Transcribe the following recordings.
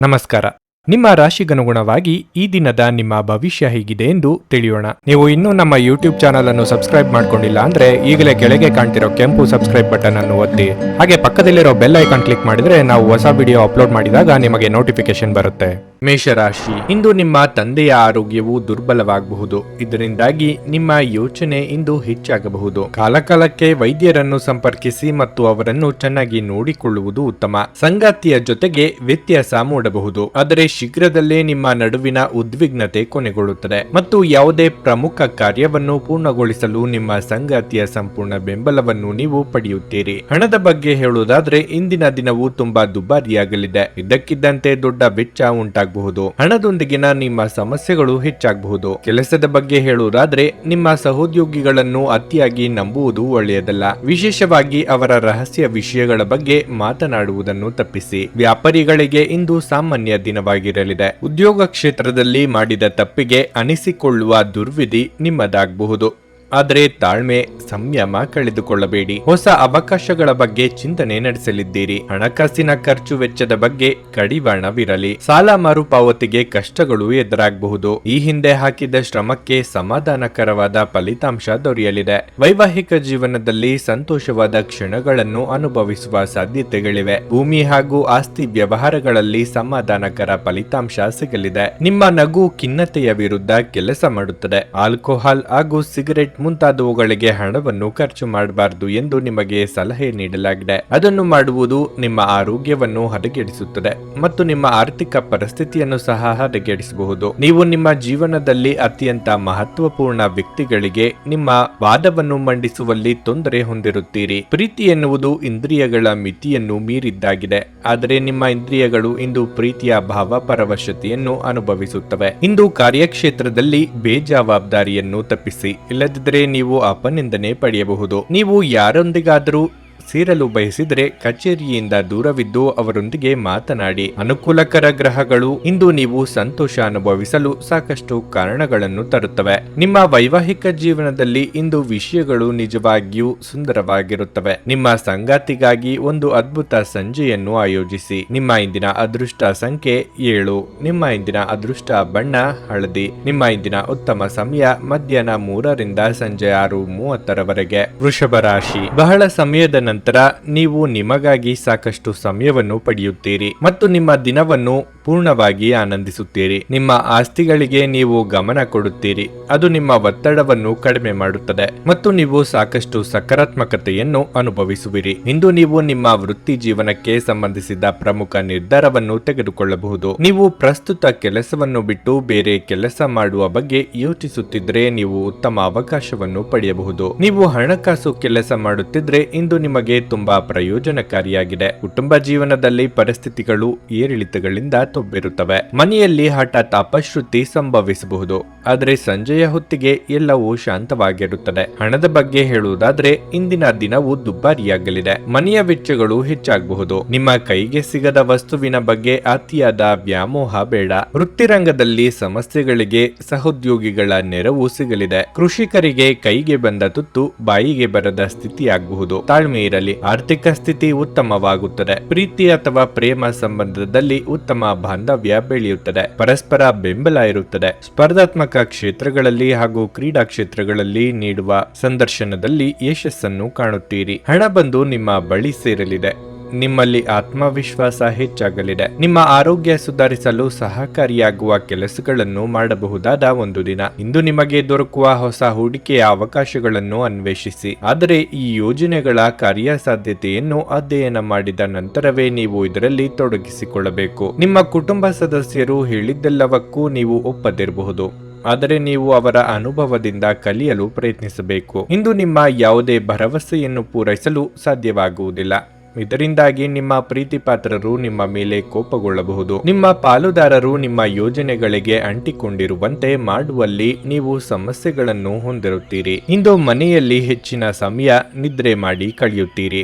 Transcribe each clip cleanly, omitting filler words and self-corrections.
ನಮಸ್ಕಾರ. ನಿಮ್ಮ ರಾಶಿಗನುಗುಣವಾಗಿ ಈ ದಿನದ ನಿಮ್ಮ ಭವಿಷ್ಯ ಹೇಗಿದೆ ಎಂದು ತಿಳಿಯೋಣ. ನೀವು ಇನ್ನೂ ನಮ್ಮ ಯೂಟ್ಯೂಬ್ ಚಾನಲ್ ಅನ್ನು ಸಬ್ಸ್ಕ್ರೈಬ್ ಮಾಡ್ಕೊಂಡಿಲ್ಲ ಅಂದ್ರೆ ಈಗಲೇ ಕೆಳಗೆ ಕಾಣ್ತಿರೋ ಕೆಂಪು ಸಬ್ಸ್ಕ್ರೈಬ್ ಬಟನ್ ಅನ್ನು ಒತ್ತಿ, ಹಾಗೆ ಪಕ್ಕದಲ್ಲಿರೋ ಬೆಲ್ ಐಕಾನ್ ಕ್ಲಿಕ್ ಮಾಡಿದ್ರೆ ನಾವು ಹೊಸ ವಿಡಿಯೋ ಅಪ್ಲೋಡ್ ಮಾಡಿದಾಗ ನಿಮಗೆ ನೋಟಿಫಿಕೇಶನ್ ಬರುತ್ತೆ. ಮೇಷರಾಶಿ, ಇಂದು ನಿಮ್ಮ ತಂದೆಯ ಆರೋಗ್ಯವು ದುರ್ಬಲವಾಗಬಹುದು. ಇದರಿಂದಾಗಿ ನಿಮ್ಮ ಯೋಚನೆ ಇಂದು ಹೆಚ್ಚಾಗಬಹುದು. ಕಾಲಕಾಲಕ್ಕೆ ವೈದ್ಯರನ್ನು ಸಂಪರ್ಕಿಸಿ ಮತ್ತು ಅವರನ್ನು ಚೆನ್ನಾಗಿ ನೋಡಿಕೊಳ್ಳುವುದು ಉತ್ತಮ. ಸಂಗಾತಿಯ ಜೊತೆಗೆ ವ್ಯತ್ಯಾಸ ಮೂಡಬಹುದು, ಆದರೆ ಶೀಘ್ರದಲ್ಲೇ ನಿಮ್ಮ ನಡುವಿನ ಉದ್ವಿಗ್ನತೆ ಕೊನೆಗೊಳ್ಳುತ್ತದೆ ಮತ್ತು ಯಾವುದೇ ಪ್ರಮುಖ ಕಾರ್ಯವನ್ನು ಪೂರ್ಣಗೊಳಿಸಲು ನಿಮ್ಮ ಸಂಗಾತಿಯ ಸಂಪೂರ್ಣ ಬೆಂಬಲವನ್ನು ನೀವು ಪಡೆಯುತ್ತೀರಿ. ಹಣದ ಬಗ್ಗೆ ಹೇಳುವುದಾದ್ರೆ ಇಂದಿನ ದಿನವು ತುಂಬಾ ದುಬಾರಿಯಾಗಲಿದೆ. ಇದ್ದಕ್ಕಿದ್ದಂತೆ ದೊಡ್ಡ ವೆಚ್ಚ ಉಂಟಾಗಬಹುದು. ಹಣದೊಂದಿಗಿನ ನಿಮ್ಮ ಸಮಸ್ಯೆಗಳು ಹೆಚ್ಚಾಗಬಹುದು. ಕೆಲಸದ ಬಗ್ಗೆ ಹೇಳುವುದಾದ್ರೆ ನಿಮ್ಮ ಸಹೋದ್ಯೋಗಿಗಳನ್ನು ಅತಿಯಾಗಿ ನಂಬುವುದು ಒಳ್ಳೆಯದಲ್ಲ. ವಿಶೇಷವಾಗಿ ಅವರ ರಹಸ್ಯ ವಿಷಯಗಳ ಬಗ್ಗೆ ಮಾತನಾಡುವುದನ್ನು ತಪ್ಪಿಸಿ. ವ್ಯಾಪಾರಿಗಳಿಗೆ ಇಂದು ಸಾಮಾನ್ಯ ದಿನವಾಗಿರಲಿದೆ. ಉದ್ಯೋಗ ಕ್ಷೇತ್ರದಲ್ಲಿ ಮಾಡಿದ ತಪ್ಪಿಗೆ ಅನಿಸಿಕೊಳ್ಳುವ ದುರ್ವಿಧಿ ನಿಮ್ಮದಾಗಬಹುದು. ಆದರೆ ತಾಳ್ಮೆ, ಸಂಯಮ ಕಳೆದುಕೊಳ್ಳಬೇಡಿ. ಹೊಸ ಅವಕಾಶಗಳ ಬಗ್ಗೆ ಚಿಂತನೆ ನಡೆಸಲಿದ್ದೀರಿ. ಹಣಕಾಸಿನ ಖರ್ಚು ವೆಚ್ಚದ ಬಗ್ಗೆ ಕಡಿವಾಣವಿರಲಿ. ಸಾಲ ಮರುಪಾವತಿಗೆ ಕಷ್ಟಗಳು ಎದುರಾಗಬಹುದು. ಈ ಹಿಂದೆ ಹಾಕಿದ ಶ್ರಮಕ್ಕೆ ಸಮಾಧಾನಕರವಾದ ಫಲಿತಾಂಶ ದೊರೆಯಲಿದೆ. ವೈವಾಹಿಕ ಜೀವನದಲ್ಲಿ ಸಂತೋಷವಾದ ಕ್ಷಣಗಳನ್ನು ಅನುಭವಿಸುವ ಸಾಧ್ಯತೆಗಳಿವೆ. ಭೂಮಿ ಹಾಗೂ ಆಸ್ತಿ ವ್ಯವಹಾರಗಳಲ್ಲಿ ಸಮಾಧಾನಕರ ಫಲಿತಾಂಶ ಸಿಗಲಿದೆ. ನಿಮ್ಮ ನಗು ಖಿನ್ನತೆಯ ವಿರುದ್ಧ ಕೆಲಸ ಮಾಡುತ್ತದೆ. ಆಲ್ಕೋಹಾಲ್ ಹಾಗೂ ಸಿಗರೆಟ್ ಮುಂತಾದವುಗಳಿಗೆ ಹಣವನ್ನು ಖರ್ಚು ಮಾಡಬಾರದು ಎಂದು ನಿಮಗೆ ಸಲಹೆ ನೀಡಲಾಗಿದೆ. ಅದನ್ನು ಮಾಡುವುದು ನಿಮ್ಮ ಆರೋಗ್ಯವನ್ನು ಹದಗೆಡಿಸುತ್ತದೆ ಮತ್ತು ನಿಮ್ಮ ಆರ್ಥಿಕ ಪರಿಸ್ಥಿತಿಯನ್ನು ಸಹ ಹದಗೆಡಿಸಬಹುದು. ನೀವು ನಿಮ್ಮ ಜೀವನದಲ್ಲಿ ಅತ್ಯಂತ ಮಹತ್ವಪೂರ್ಣ ವ್ಯಕ್ತಿಗಳಿಗೆ ನಿಮ್ಮ ವಾದವನ್ನು ಮಂಡಿಸುವಲ್ಲಿ ತೊಂದರೆ ಹೊಂದಿರುತ್ತೀರಿ. ಪ್ರೀತಿ ಎನ್ನುವುದು ಇಂದ್ರಿಯಗಳ ಮಿತಿಯನ್ನು ಮೀರಿದ್ದಾಗಿದೆ, ಆದರೆ ನಿಮ್ಮ ಇಂದ್ರಿಯಗಳು ಇಂದು ಪ್ರೀತಿಯ ಭಾವಪರವಶತೆಯನ್ನು ಅನುಭವಿಸುತ್ತವೆ. ಇಂದು ಕಾರ್ಯಕ್ಷೇತ್ರದಲ್ಲಿ ಬೇಜವಾಬ್ದಾರಿಯನ್ನು ತಪ್ಪಿಸಿ, ಇಲ್ಲದಿದ್ದರೆ ನೀವು ಅಪನಿಂದನೆ ಪಡೆಯಬಹುದು. ನೀವು ಯಾರೊಂದಿಗಾದರೂ ಸೇರಲು ಬಯಸಿದರೆ ಕಚೇರಿಯಿಂದ ದೂರವಿದ್ದು ಅವರೊಂದಿಗೆ ಮಾತನಾಡಿ. ಅನುಕೂಲಕರ ಗ್ರಹಗಳು ಇಂದು ನೀವು ಸಂತೋಷ ಅನುಭವಿಸಲು ಸಾಕಷ್ಟು ಕಾರಣಗಳನ್ನು ತರುತ್ತವೆ. ನಿಮ್ಮ ವೈವಾಹಿಕ ಜೀವನದಲ್ಲಿ ಇಂದು ವಿಷಯಗಳು ನಿಜವಾಗಿಯೂ ಸುಂದರವಾಗಿರುತ್ತವೆ. ನಿಮ್ಮ ಸಂಗಾತಿಗಾಗಿ ಒಂದು ಅದ್ಭುತ ಸಂಜೆಯನ್ನು ಆಯೋಜಿಸಿ. ನಿಮ್ಮ ಇಂದಿನ ಅದೃಷ್ಟ ಸಂಖ್ಯೆ 7. ನಿಮ್ಮ ಇಂದಿನ ಅದೃಷ್ಟ ಬಣ್ಣ ಹಳದಿ. ನಿಮ್ಮ ಇಂದಿನ ಉತ್ತಮ ಸಮಯ ಮಧ್ಯಾಹ್ನ 3 ರಿಂದ ಸಂಜೆ 6:30 ವೃಷಭ ರಾಶಿ, ಬಹಳ ಸಮಯದ ನಂತರ ನೀವು ನಿಮಗಾಗಿ ಸಾಕಷ್ಟು ಸಮಯವನ್ನು ಪಡೆಯುತ್ತೀರಿ ಮತ್ತು ನಿಮ್ಮ ದಿನವನ್ನು ಪೂರ್ಣವಾಗಿ ಆನಂದಿಸುತ್ತೀರಿ. ನಿಮ್ಮ ಆಸ್ತಿಗಳಿಗೆ ನೀವು ಗಮನ ಕೊಡುತ್ತೀರಿ. ಅದು ನಿಮ್ಮ ಒತ್ತಡವನ್ನು ಕಡಿಮೆ ಮಾಡುತ್ತದೆ ಮತ್ತು ನೀವು ಸಾಕಷ್ಟು ಸಕಾರಾತ್ಮಕತೆಯನ್ನು ಅನುಭವಿಸುವಿರಿ. ಇಂದು ನೀವು ನಿಮ್ಮ ವೃತ್ತಿ ಜೀವನಕ್ಕೆ ಸಂಬಂಧಿಸಿದ ಪ್ರಮುಖ ನಿರ್ಧಾರವನ್ನು ತೆಗೆದುಕೊಳ್ಳಬಹುದು. ನೀವು ಪ್ರಸ್ತುತ ಕೆಲಸವನ್ನು ಬಿಟ್ಟು ಬೇರೆ ಕೆಲಸ ಮಾಡುವ ಬಗ್ಗೆ ಯೋಚಿಸುತ್ತಿದ್ದರೆ ನೀವು ಉತ್ತಮ ಅವಕಾಶವನ್ನು ಪಡೆಯಬಹುದು. ನೀವು ಹಣಕಾಸು ಕೆಲಸ ಮಾಡುತ್ತಿದ್ರೆ ಇಂದು ನಿಮಗೆ ತುಂಬಾ ಪ್ರಯೋಜನಕಾರಿಯಾಗಿದೆ. ಕುಟುಂಬ ಜೀವನದಲ್ಲಿ ಪರಿಸ್ಥಿತಿಗಳು ಏರಿಳಿತಗಳಿಂದ ತುಂಬಿರುತ್ತವೆ. ಮನೆಯಲ್ಲಿ ಹಠಾತ್ ಅಪಶ್ರುತಿ ಸಂಭವಿಸಬಹುದು, ಆದರೆ ಸಂಜೆಯ ಹೊತ್ತಿಗೆ ಎಲ್ಲವೂ ಶಾಂತವಾಗಿರುತ್ತದೆ. ಹಣದ ಬಗ್ಗೆ ಹೇಳುವುದಾದ್ರೆ ಇಂದಿನ ದಿನವು ದುಬಾರಿಯಾಗಲಿದೆ. ಮನೆಯ ವೆಚ್ಚಗಳು ಹೆಚ್ಚಾಗಬಹುದು. ನಿಮ್ಮ ಕೈಗೆ ಸಿಗದ ವಸ್ತುವಿನ ಬಗ್ಗೆ ಅತಿಯಾದ ವ್ಯಾಮೋಹ ಬೇಡ. ವೃತ್ತಿರಂಗದಲ್ಲಿ ಸಮಸ್ಯೆಗಳಿಗೆ ಸಹೋದ್ಯೋಗಿಗಳ ನೆರವು ಸಿಗಲಿದೆ. ಕೃಷಿಕರಿಗೆ ಕೈಗೆ ಬಂದ ತುತ್ತು ಬಾಯಿಗೆ ಬರದ ಸ್ಥಿತಿಯಾಗಬಹುದು. ತಾಳ್ಮೆ ಇರಲಿ. ಆರ್ಥಿಕ ಸ್ಥಿತಿ ಉತ್ತಮವಾಗುತ್ತದೆ. ಪ್ರೀತಿ ಅಥವಾ ಪ್ರೇಮ ಸಂಬಂಧದಲ್ಲಿ ಉತ್ತಮ ಬಾಂಧವ್ಯ ಬೆಳೆಯುತ್ತದೆ. ಪರಸ್ಪರ ಬೆಂಬಲ ಇರುತ್ತದೆ. ಸ್ಪರ್ಧಾತ್ಮಕ ಕ್ಷೇತ್ರಗಳಲ್ಲಿ ಹಾಗೂ ಕ್ರೀಡಾ ಕ್ಷೇತ್ರಗಳಲ್ಲಿ ನೀಡುವ ಸಂದರ್ಶನದಲ್ಲಿ ಯಶಸ್ಸನ್ನು ಕಾಣುತ್ತೀರಿ. ಹಣ ಬಂದು ನಿಮ್ಮ ಬಳಿ ಸೇರಲಿದೆ. ನಿಮ್ಮಲ್ಲಿ ಆತ್ಮವಿಶ್ವಾಸ ಹೆಚ್ಚಾಗಲಿದೆ. ನಿಮ್ಮ ಆರೋಗ್ಯ ಸುಧಾರಿಸಲು ಸಹಕಾರಿಯಾಗುವ ಕೆಲಸಗಳನ್ನು ಮಾಡಬಹುದಾದ ಒಂದು ದಿನ. ಇಂದು ನಿಮಗೆ ದೊರಕುವ ಹೊಸ ಹೂಡಿಕೆಯ ಅವಕಾಶಗಳನ್ನು ಅನ್ವೇಷಿಸಿ, ಆದರೆ ಈ ಯೋಜನೆಗಳ ಕಾರ್ಯಸಾಧ್ಯತೆಯನ್ನು ಅಧ್ಯಯನ ಮಾಡಿದ ನಂತರವೇ ನೀವು ಇದರಲ್ಲಿ ತೊಡಗಿಸಿಕೊಳ್ಳಬೇಕು. ನಿಮ್ಮ ಕುಟುಂಬ ಸದಸ್ಯರು ಹೇಳಿದ್ದೆಲ್ಲವಕ್ಕೂ ನೀವು ಒಪ್ಪದಿರಬಹುದು, ಆದರೆ ನೀವು ಅವರ ಅನುಭವದಿಂದ ಕಲಿಯಲು ಪ್ರಯತ್ನಿಸಬೇಕು. ಇಂದು ನಿಮ್ಮ ಯಾವುದೇ ಭರವಸೆಯನ್ನು ಪೂರೈಸಲು ಸಾಧ್ಯವಾಗುವುದಿಲ್ಲ. ಇದರಿಂದಾಗಿ ನಿಮ್ಮ ಪ್ರೀತಿ ಪಾತ್ರರು ನಿಮ್ಮ ಮೇಲೆ ಕೋಪಗೊಳ್ಳಬಹುದು. ನಿಮ್ಮ ಪಾಲುದಾರರು ನಿಮ್ಮ ಯೋಜನೆಗಳಿಗೆ ಅಂಟಿಕೊಂಡಿರುವಂತೆ ಮಾಡುವಲ್ಲಿ ನೀವು ಸಮಸ್ಯೆಗಳನ್ನು ಹೊಂದಿರುತ್ತೀರಿ. ಇಂದು ಮನೆಯಲ್ಲಿ ಹೆಚ್ಚಿನ ಸಮಯ ನಿದ್ರೆ ಮಾಡಿ ಕಳೆಯುತ್ತೀರಿ.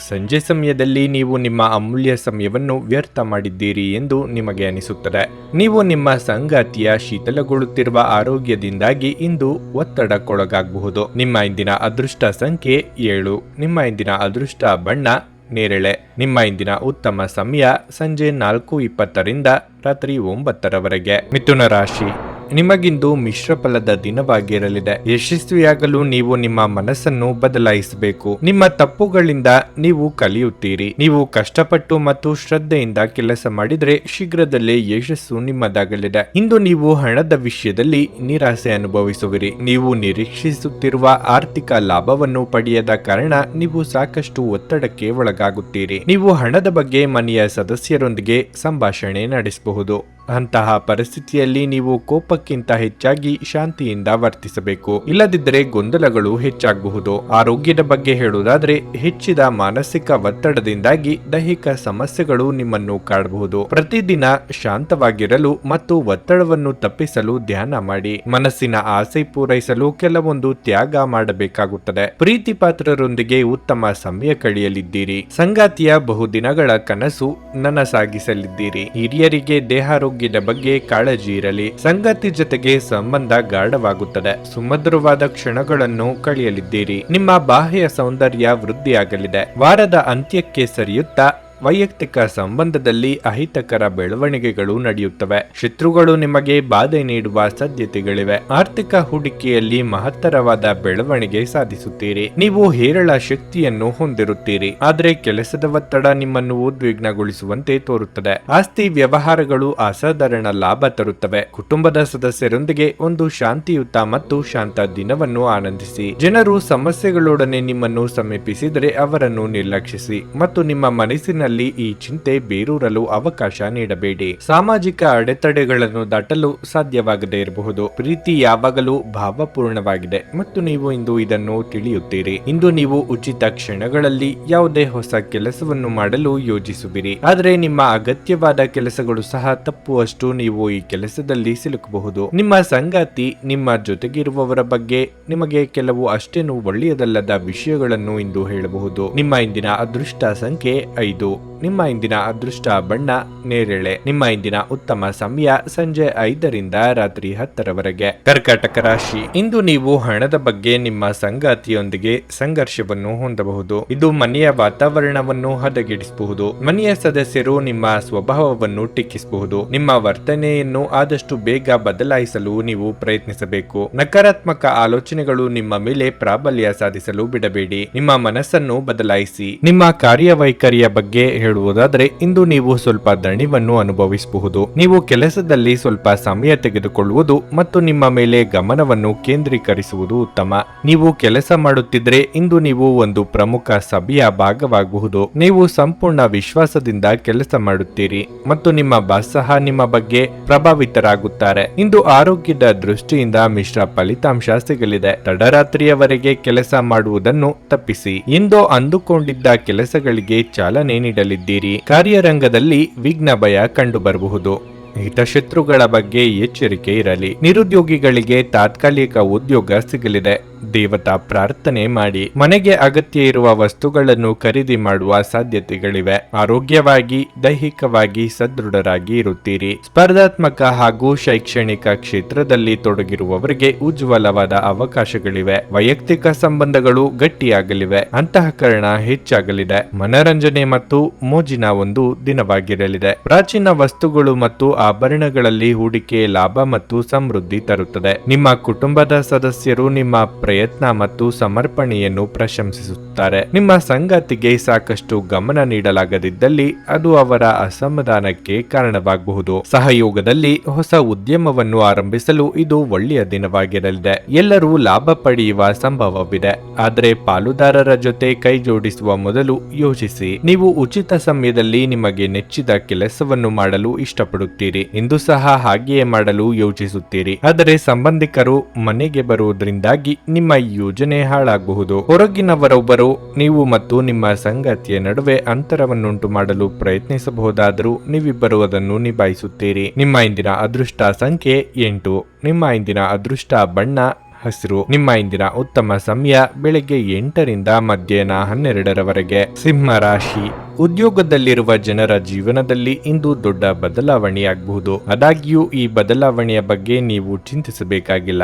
ಸಂಜೆ ಸಮಯದಲ್ಲಿ ನೀವು ನಿಮ್ಮ ಅಮೂಲ್ಯ ಸಮಯವನ್ನು ವ್ಯರ್ಥ ಮಾಡಿದ್ದೀರಿ ಎಂದು ನಿಮಗೆ ಅನಿಸುತ್ತದೆ. ನೀವು ನಿಮ್ಮ ಸಂಗಾತಿಯ ಶೀತಲಗೊಳ್ಳುತ್ತಿರುವ ಆರೋಗ್ಯದಿಂದಾಗಿ ಇಂದು ಒತ್ತಡಕ್ಕೊಳಗಾಗಬಹುದು. ನಿಮ್ಮ ಇಂದಿನ ಅದೃಷ್ಟ ಸಂಖ್ಯೆ 7. ನಿಮ್ಮ ಇಂದಿನ ಅದೃಷ್ಟ ಬಣ್ಣ ನೇರಳೆ. ನಿಮ್ಮ ಇಂದಿನ ಉತ್ತಮ ಸಮಯ ಸಂಜೆ 4:20ರಿಂದ ರಾತ್ರಿ 9ರವರೆಗೆ. ಮಿಥುನ ರಾಶಿ, ನಿಮಗಿಂದು ಮಿಶ್ರ ಫಲದ ದಿನವಾಗಿರಲಿದೆ. ಯಶಸ್ವಿಯಾಗಲು ನೀವು ನಿಮ್ಮ ಮನಸ್ಸನ್ನು ಬದಲಾಯಿಸಬೇಕು. ನಿಮ್ಮ ತಪ್ಪುಗಳಿಂದ ನೀವು ಕಲಿಯುತ್ತೀರಿ. ನೀವು ಕಷ್ಟಪಟ್ಟು ಮತ್ತು ಶ್ರದ್ಧೆಯಿಂದ ಕೆಲಸ ಮಾಡಿದರೆ ಶೀಘ್ರದಲ್ಲೇ ಯಶಸ್ಸು ನಿಮ್ಮದಾಗಲಿದೆ. ಇಂದು ನೀವು ಹಣದ ವಿಷಯದಲ್ಲಿ ನಿರಾಸೆ ಅನುಭವಿಸುವಿರಿ. ನೀವು ನಿರೀಕ್ಷಿಸುತ್ತಿರುವ ಆರ್ಥಿಕ ಲಾಭವನ್ನು ಪಡೆಯದ ಕಾರಣ ನೀವು ಸಾಕಷ್ಟು ಒತ್ತಡಕ್ಕೆ ಒಳಗಾಗುತ್ತೀರಿ. ನೀವು ಹಣದ ಬಗ್ಗೆ ಮನೆಯ ಸದಸ್ಯರೊಂದಿಗೆ ಸಂಭಾಷಣೆ ನಡೆಸಬಹುದು. ಅಂತಹ ಪರಿಸ್ಥಿತಿಯಲ್ಲಿ ನೀವು ಕೋಪಕ್ಕಿಂತ ಹೆಚ್ಚಾಗಿ ಶಾಂತಿಯಿಂದ ವರ್ತಿಸಬೇಕು. ಇಲ್ಲದಿದ್ದರೆ ಗೊಂದಲಗಳು ಹೆಚ್ಚಾಗಬಹುದು. ಆರೋಗ್ಯದ ಬಗ್ಗೆ ಹೇಳುವುದಾದ್ರೆ, ಹೆಚ್ಚಿದ ಮಾನಸಿಕ ಒತ್ತಡದಿಂದಾಗಿ ದೈಹಿಕ ಸಮಸ್ಯೆಗಳು ನಿಮ್ಮನ್ನು ಕಾಡಬಹುದು. ಪ್ರತಿದಿನ ಶಾಂತವಾಗಿರಲು ಮತ್ತು ಒತ್ತಡವನ್ನು ತಪ್ಪಿಸಲು ಧ್ಯಾನ ಮಾಡಿ. ಮನಸ್ಸಿನ ಆಸೆ ಪೂರೈಸಲು ಕೆಲವೊಂದು ತ್ಯಾಗ ಮಾಡಬೇಕಾಗುತ್ತದೆ. ಪ್ರೀತಿ ಪಾತ್ರರೊಂದಿಗೆ ಉತ್ತಮ ಸಮಯ ಕಳೆಯಲಿದ್ದೀರಿ. ಸಂಗಾತಿಯ ಬಹುದಿನಗಳ ಕನಸು ನನಸಾಗಿಸಲಿದ್ದೀರಿ. ಹಿರಿಯರಿಗೆ ದೇಹಾರೋಗ್ಯದ ಬಗ್ಗೆ ಕಾಳಜಿ ಇರಲಿ. ಸಂಗಾತಿ ಜೊತೆಗೆ ಸಂಬಂಧ ಗಾಢವಾಗುತ್ತದೆ. ಸುಮಧುರವಾದ ಕ್ಷಣಗಳನ್ನು ಕಳೆಯಲಿದ್ದೀರಿ. ನಿಮ್ಮ ಬಾಹ್ಯ ಸೌಂದರ್ಯ ವೃದ್ಧಿಯಾಗಲಿದೆ. ವಾರದ ಅಂತ್ಯಕ್ಕೆ ಸರಿಯುತ್ತಾ ವೈಯಕ್ತಿಕ ಸಂಬಂಧದಲ್ಲಿ ಅಹಿತಕರ ಬೆಳವಣಿಗೆಗಳು ನಡೆಯುತ್ತವೆ. ಶತ್ರುಗಳು ನಿಮಗೆ ಬಾಧೆ ನೀಡುವ ಸಾಧ್ಯತೆಗಳಿವೆ. ಆರ್ಥಿಕ ಹೂಡಿಕೆಯಲ್ಲಿ ಮಹತ್ತರವಾದ ಬೆಳವಣಿಗೆ ಸಾಧಿಸುತ್ತೀರಿ. ನೀವು ಹೇರಳ ಶಕ್ತಿಯನ್ನು ಹೊಂದಿರುತ್ತೀರಿ, ಆದರೆ ಕೆಲಸದ ಒತ್ತಡ ನಿಮ್ಮನ್ನು ಉದ್ವಿಗ್ನಗೊಳಿಸುವಂತೆ ತೋರುತ್ತದೆ. ಆಸ್ತಿ ವ್ಯವಹಾರಗಳು ಅಸಾಧಾರಣ ಲಾಭ ತರುತ್ತವೆ. ಕುಟುಂಬದ ಸದಸ್ಯರೊಂದಿಗೆ ಒಂದು ಶಾಂತಿಯುತ ಮತ್ತು ಶಾಂತ ದಿನವನ್ನು ಆನಂದಿಸಿ. ಜನರು ಸಮಸ್ಯೆಗಳೊಡನೆ ನಿಮ್ಮನ್ನು ಸಮೀಪಿಸಿದರೆ ಅವರನ್ನು ನಿರ್ಲಕ್ಷಿಸಿ ಮತ್ತು ನಿಮ್ಮ ಮನಸ್ಸಿನಲ್ಲಿ ಈ ಚಿಂತೆ ಬೇರೂರಲು ಅವಕಾಶ ನೀಡಬೇಡಿ. ಸಾಮಾಜಿಕ ಅಡೆತಡೆಗಳನ್ನು ದಾಟಲು ಸಾಧ್ಯವಾಗದೇ ಇರಬಹುದು. ಪ್ರೀತಿ ಯಾವಾಗಲೂ ಭಾವಪೂರ್ಣವಾಗಿದೆ ಮತ್ತು ನೀವು ಇಂದು ಇದನ್ನು ತಿಳಿಯುತ್ತೀರಿ. ಇಂದು ನೀವು ಉಚಿತ ಕ್ಷಣಗಳಲ್ಲಿ ಯಾವುದೇ ಹೊಸ ಕೆಲಸವನ್ನು ಮಾಡಲು ಯೋಜಿಸುವಿರಿ, ಆದರೆ ನಿಮ್ಮ ಅಗತ್ಯವಾದ ಕೆಲಸಗಳು ಸಹ ತಪ್ಪುವಷ್ಟು ನೀವು ಈ ಕೆಲಸದಲ್ಲಿ ಸಿಲುಕಬಹುದು. ನಿಮ್ಮ ಸಂಗಾತಿ ನಿಮ್ಮ ಜೊತೆಗಿರುವವರ ಬಗ್ಗೆ ನಿಮಗೆ ಕೆಲವು ಅಷ್ಟೇನು ಒಳ್ಳೆಯದಲ್ಲದ ವಿಷಯಗಳನ್ನು ಇಂದು ಹೇಳಬಹುದು. ನಿಮ್ಮ ಇಂದಿನ ಅದೃಷ್ಟ ಸಂಖ್ಯೆ 5. ನಿಮ್ಮ ಇಂದಿನ ಅದೃಷ್ಟ ಬಣ್ಣ ನೇರಳೆ. ನಿಮ್ಮ ಇಂದಿನ ಉತ್ತಮ ಸಮಯ ಸಂಜೆ 5ರಿಂದ ರಾತ್ರಿ 10ರವರೆಗೆ. ಕರ್ಕಾಟಕ ರಾಶಿ, ಇಂದು ನೀವು ಹಣದ ಬಗ್ಗೆ ನಿಮ್ಮ ಸಂಗಾತಿಯೊಂದಿಗೆ ಸಂಘರ್ಷವನ್ನು ಹೊಂದಬಹುದು. ಇದು ಮನೆಯ ವಾತಾವರಣವನ್ನು ಹದಗೆಡಿಸಬಹುದು. ಮನೆಯ ಸದಸ್ಯರು ನಿಮ್ಮ ಸ್ವಭಾವವನ್ನು ಟೀಕಿಸಬಹುದು. ನಿಮ್ಮ ವರ್ತನೆಯನ್ನು ಆದಷ್ಟು ಬೇಗ ಬದಲಾಯಿಸಲು ನೀವು ಪ್ರಯತ್ನಿಸಬೇಕು. ನಕಾರಾತ್ಮಕ ಆಲೋಚನೆಗಳು ನಿಮ್ಮ ಮೇಲೆ ಪ್ರಾಬಲ್ಯ ಸಾಧಿಸಲು ಬಿಡಬೇಡಿ. ನಿಮ್ಮ ಮನಸ್ಸನ್ನು ಬದಲಾಯಿಸಿ. ನಿಮ್ಮ ಕಾರ್ಯವೈಖರಿಯ ಬಗ್ಗೆ ಹೇಳುವುದಾದರೆ, ಇಂದು ನೀವು ಸ್ವಲ್ಪ ದಣಿವನ್ನು ಅನುಭವಿಸಬಹುದು. ನೀವು ಕೆಲಸದಲ್ಲಿ ಸ್ವಲ್ಪ ಸಮಯ ತೆಗೆದುಕೊಳ್ಳುವುದು ಮತ್ತು ನಿಮ್ಮ ಮೇಲೆ ಗಮನವನ್ನು ಕೇಂದ್ರೀಕರಿಸುವುದು ಉತ್ತಮ. ನೀವು ಕೆಲಸ ಮಾಡುತ್ತಿದ್ರೆ ಇಂದು ನೀವು ಒಂದು ಪ್ರಮುಖ ಸಭೆಯ ಭಾಗವಾಗಬಹುದು. ನೀವು ಸಂಪೂರ್ಣ ವಿಶ್ವಾಸದಿಂದ ಕೆಲಸ ಮಾಡುತ್ತೀರಿ ಮತ್ತು ನಿಮ್ಮ ಬಾಸ್ ಸಹ ನಿಮ್ಮ ಬಗ್ಗೆ ಪ್ರಭಾವಿತರಾಗುತ್ತಾರೆ. ಇಂದು ಆರೋಗ್ಯದ ದೃಷ್ಟಿಯಿಂದ ಮಿಶ್ರ ಫಲಿತಾಂಶ ಸಿಗಲಿದೆ. ತಡರಾತ್ರಿಯವರೆಗೆ ಕೆಲಸ ಮಾಡುವುದನ್ನು ತಪ್ಪಿಸಿ. ಇಂದು ಅಂದುಕೊಂಡಿದ್ದ ಕೆಲಸಗಳಿಗೆ ಚಾಲನೆ ನೀಡಲಿದ್ದೀರಿ. ಕಾರ್ಯರಂಗದಲ್ಲಿ ವಿಘ್ನ ಭಯ ಕಂಡುಬರಬಹುದು. ಹಿತಶತ್ರುಗಳ ಬಗ್ಗೆ ಎಚ್ಚರಿಕೆ ಇರಲಿ. ನಿರುದ್ಯೋಗಿಗಳಿಗೆ ತಾತ್ಕಾಲಿಕ ಉದ್ಯೋಗ ಸಿಗಲಿದೆ. ದೇವತಾ ಪ್ರಾರ್ಥನೆ ಮಾಡಿ. ಮನೆಗೆ ಅಗತ್ಯ ಇರುವ ವಸ್ತುಗಳನ್ನು ಖರೀದಿ ಮಾಡುವ ಸಾಧ್ಯತೆಗಳಿವೆ. ಆರೋಗ್ಯವಾಗಿ ದೈಹಿಕವಾಗಿ ಸದೃಢರಾಗಿ ಇರುತ್ತೀರಿ. ಸ್ಪರ್ಧಾತ್ಮಕ ಹಾಗೂ ಶೈಕ್ಷಣಿಕ ಕ್ಷೇತ್ರದಲ್ಲಿ ತೊಡಗಿರುವವರಿಗೆ ಉಜ್ವಲವಾದ ಅವಕಾಶಗಳಿವೆ. ವೈಯಕ್ತಿಕ ಸಂಬಂಧಗಳು ಗಟ್ಟಿಯಾಗಲಿವೆ. ಅಂತಃಕರಣ ಹೆಚ್ಚಾಗಲಿದೆ. ಮನರಂಜನೆ ಮತ್ತು ಮೋಜಿನ ಒಂದು ದಿನವಾಗಿರಲಿದೆ. ಪ್ರಾಚೀನ ವಸ್ತುಗಳು ಮತ್ತು ಆಭರಣಗಳಲ್ಲಿ ಹೂಡಿಕೆ ಲಾಭ ಮತ್ತು ಸಮೃದ್ಧಿ ತರುತ್ತದೆ. ನಿಮ್ಮ ಕುಟುಂಬದ ಸದಸ್ಯರು ನಿಮ್ಮ ಪ್ರಯತ್ನ ಮತ್ತು ಸಮರ್ಪಣೆಯನ್ನು ಪ್ರಶಂಸಿಸುತ್ತಾರೆ. ನಿಮ್ಮ ಸಂಗಾತಿಗೆ ಸಾಕಷ್ಟು ಗಮನ ನೀಡಲಾಗದಿದ್ದಲ್ಲಿ ಅದು ಅವರ ಅಸಮಾಧಾನಕ್ಕೆ ಕಾರಣವಾಗಬಹುದು. ಸಹಯೋಗದಲ್ಲಿ ಹೊಸ ಉದ್ಯಮವನ್ನು ಆರಂಭಿಸಲು ಇದು ಒಳ್ಳೆಯ ದಿನವಾಗಿರಲಿದೆ. ಎಲ್ಲರೂ ಲಾಭ ಪಡೆಯುವ ಸಂಭವವಿದೆ, ಆದರೆ ಪಾಲುದಾರರ ಜೊತೆ ಕೈ ಜೋಡಿಸುವ ಮೊದಲು ಯೋಚಿಸಿ. ನೀವು ಉಚಿತ ಸಮಯದಲ್ಲಿ ನಿಮಗೆ ನೆಚ್ಚಿದ ಕೆಲಸವನ್ನು ಮಾಡಲು ಇಷ್ಟಪಡುತ್ತೀರಿ. ಇಂದು ಸಹ ಹಾಗೆಯೇ ಮಾಡಲು ಯೋಚಿಸುತ್ತೀರಿ, ಆದರೆ ಸಂಬಂಧಿಕರು ಮನೆಗೆ ಬರುವುದರಿಂದಾಗಿ ನಿಮ್ಮ ಯೋಜನೆ ಹಾಳಾಗಬಹುದು. ಹೊರಗಿನವರೊಬ್ಬರು ನೀವು ಮತ್ತು ನಿಮ್ಮ ಸಂಗಾತಿಯ ನಡುವೆ ಅಂತರವನ್ನುಂಟು ಮಾಡಲು ಪ್ರಯತ್ನಿಸಬಹುದಾದರೂ ನೀವಿಬ್ಬರು ಅದನ್ನು ನಿಭಾಯಿಸುತ್ತೀರಿ. ನಿಮ್ಮ ಇಂದಿನ ಅದೃಷ್ಟ ಸಂಖ್ಯೆ 8. ನಿಮ್ಮ ಇಂದಿನ ಅದೃಷ್ಟ ಬಣ್ಣ ಹಸಿರು. ನಿಮ್ಮ ಇಂದಿನ ಉತ್ತಮ ಸಮಯ ಬೆಳಗ್ಗೆ 8ರಿಂದ ಮಧ್ಯಾಹ್ನ 12ರವರೆಗೆ. ಸಿಂಹ ರಾಶಿ, ಉದ್ಯೋಗದಲ್ಲಿರುವ ಜನರ ಜೀವನದಲ್ಲಿ ಇಂದು ದೊಡ್ಡ ಬದಲಾವಣೆಯಾಗಬಹುದು. ಆದಾಗ್ಯೂ ಈ ಬದಲಾವಣೆಯ ಬಗ್ಗೆ ನೀವು ಚಿಂತಿಸಬೇಕಾಗಿಲ್ಲ.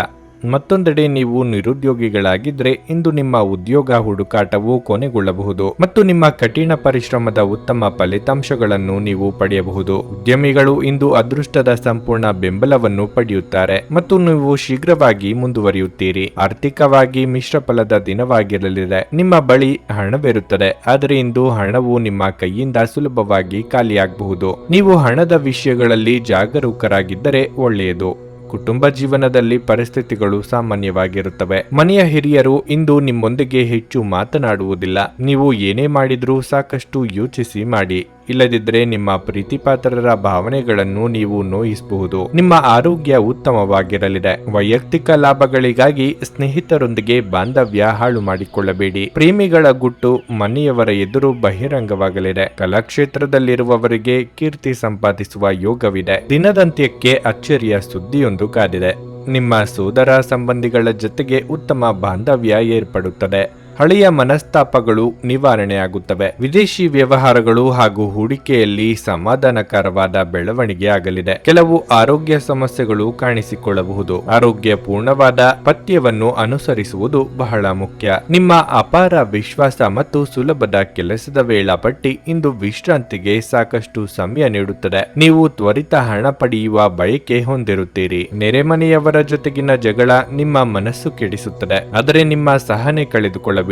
ಮತ್ತೊಂದೆಡೆ ನೀವು ನಿರುದ್ಯೋಗಿಗಳಾಗಿದ್ರೆ ಇಂದು ನಿಮ್ಮ ಉದ್ಯೋಗ ಹುಡುಕಾಟವು ಕೊನೆಗೊಳ್ಳಬಹುದು ಮತ್ತು ನಿಮ್ಮ ಕಠಿಣ ಪರಿಶ್ರಮದ ಉತ್ತಮ ಫಲಿತಾಂಶಗಳನ್ನು ನೀವು ಪಡೆಯಬಹುದು. ಉದ್ಯಮಿಗಳು ಇಂದು ಅದೃಷ್ಟದ ಸಂಪೂರ್ಣ ಬೆಂಬಲವನ್ನು ಪಡೆಯುತ್ತಾರೆ ಮತ್ತು ನೀವು ಶೀಘ್ರವಾಗಿ ಮುಂದುವರಿಯುತ್ತೀರಿ. ಆರ್ಥಿಕವಾಗಿ ಮಿಶ್ರ ಫಲದ ದಿನವಾಗಿರಲಿದೆ. ನಿಮ್ಮ ಬಳಿ ಹಣವಿರುತ್ತದೆ, ಆದರೆ ಇಂದು ಹಣವು ನಿಮ್ಮ ಕೈಯಿಂದ ಸುಲಭವಾಗಿ ಖಾಲಿಯಾಗಬಹುದು. ನೀವು ಹಣದ ವಿಷಯಗಳಲ್ಲಿ ಜಾಗರೂಕರಾಗಿದ್ದರೆ ಒಳ್ಳೆಯದು. ಕುಟುಂಬ ಜೀವನದಲ್ಲಿ ಪರಿಸ್ಥಿತಿಗಳು ಸಾಮಾನ್ಯವಾಗಿರುತ್ತವೆ. ಮನೆಯ ಹಿರಿಯರು ಇಂದು ನಿಮ್ಮೊಂದಿಗೆ ಹೆಚ್ಚು ಮಾತನಾಡುವುದಿಲ್ಲ. ನೀವು ಏನೇ ಮಾಡಿದ್ರೂ ಸಾಕಷ್ಟು ಯೋಚಿಸಿ ಮಾಡಿ, ಇಲ್ಲದಿದ್ದರೆ ನಿಮ್ಮ ಪ್ರೀತಿಪಾತ್ರರ ಭಾವನೆಗಳನ್ನು ನೀವು ನೋಯಿಸಬಹುದು. ನಿಮ್ಮ ಆರೋಗ್ಯ ಉತ್ತಮವಾಗಿರಲಿದೆ. ವೈಯಕ್ತಿಕ ಲಾಭಗಳಿಗಾಗಿ ಸ್ನೇಹಿತರೊಂದಿಗೆ ಬಾಂಧವ್ಯ ಹಾಳು ಮಾಡಿಕೊಳ್ಳಬೇಡಿ. ಪ್ರೇಮಿಗಳ ಗುಟ್ಟು ಮನೆಯವರ ಎದುರು ಬಹಿರಂಗವಾಗಲಿದೆ. ಕಲಾಕ್ಷೇತ್ರದಲ್ಲಿರುವವರಿಗೆ ಕೀರ್ತಿ ಸಂಪಾದಿಸುವ ಯೋಗವಿದೆ. ದಿನದಂತ್ಯಕ್ಕೆ ಅಚ್ಚರಿಯ ಸುದ್ದಿಯೊಂದು ಕಾದಿದೆ. ನಿಮ್ಮ ಸೋದರ ಸಂಬಂಧಿಗಳ ಜೊತೆಗೆ ಉತ್ತಮ ಬಾಂಧವ್ಯ ಏರ್ಪಡುತ್ತದೆ. ಹಳೆಯ ಮನಸ್ತಾಪಗಳು ನಿವಾರಣೆಯಾಗುತ್ತವೆ. ವಿದೇಶಿ ವ್ಯವಹಾರಗಳು ಹಾಗೂ ಹೂಡಿಕೆಯಲ್ಲಿ ಸಮಾಧಾನಕರವಾದ ಬೆಳವಣಿಗೆ ಆಗಲಿದೆ. ಕೆಲವು ಆರೋಗ್ಯ ಸಮಸ್ಯೆಗಳು ಕಾಣಿಸಿಕೊಳ್ಳಬಹುದು. ಆರೋಗ್ಯ ಪೂರ್ಣವಾದ ಪಥ್ಯವನ್ನು ಅನುಸರಿಸುವುದು ಬಹಳ ಮುಖ್ಯ. ನಿಮ್ಮ ಅಪಾರ ವಿಶ್ವಾಸ ಮತ್ತು ಸುಲಭದ ಕೆಲಸದ ವೇಳಾಪಟ್ಟಿ ಇಂದು ವಿಶ್ರಾಂತಿಗೆ ಸಾಕಷ್ಟು ಸಮಯ ನೀಡುತ್ತದೆ. ನೀವು ತ್ವರಿತ ಹಣ ಪಡೆಯುವ ಬಯಕೆ ಹೊಂದಿರುತ್ತೀರಿ. ನೆರೆಮನೆಯವರ ಜೊತೆಗಿನ ಜಗಳ ನಿಮ್ಮ ಮನಸ್ಸು ಕೆಡಿಸುತ್ತದೆ, ಆದರೆ ನಿಮ್ಮ ಸಹನೆ ಕಳೆದುಕೊಳ್ಳಬೇಡಿ,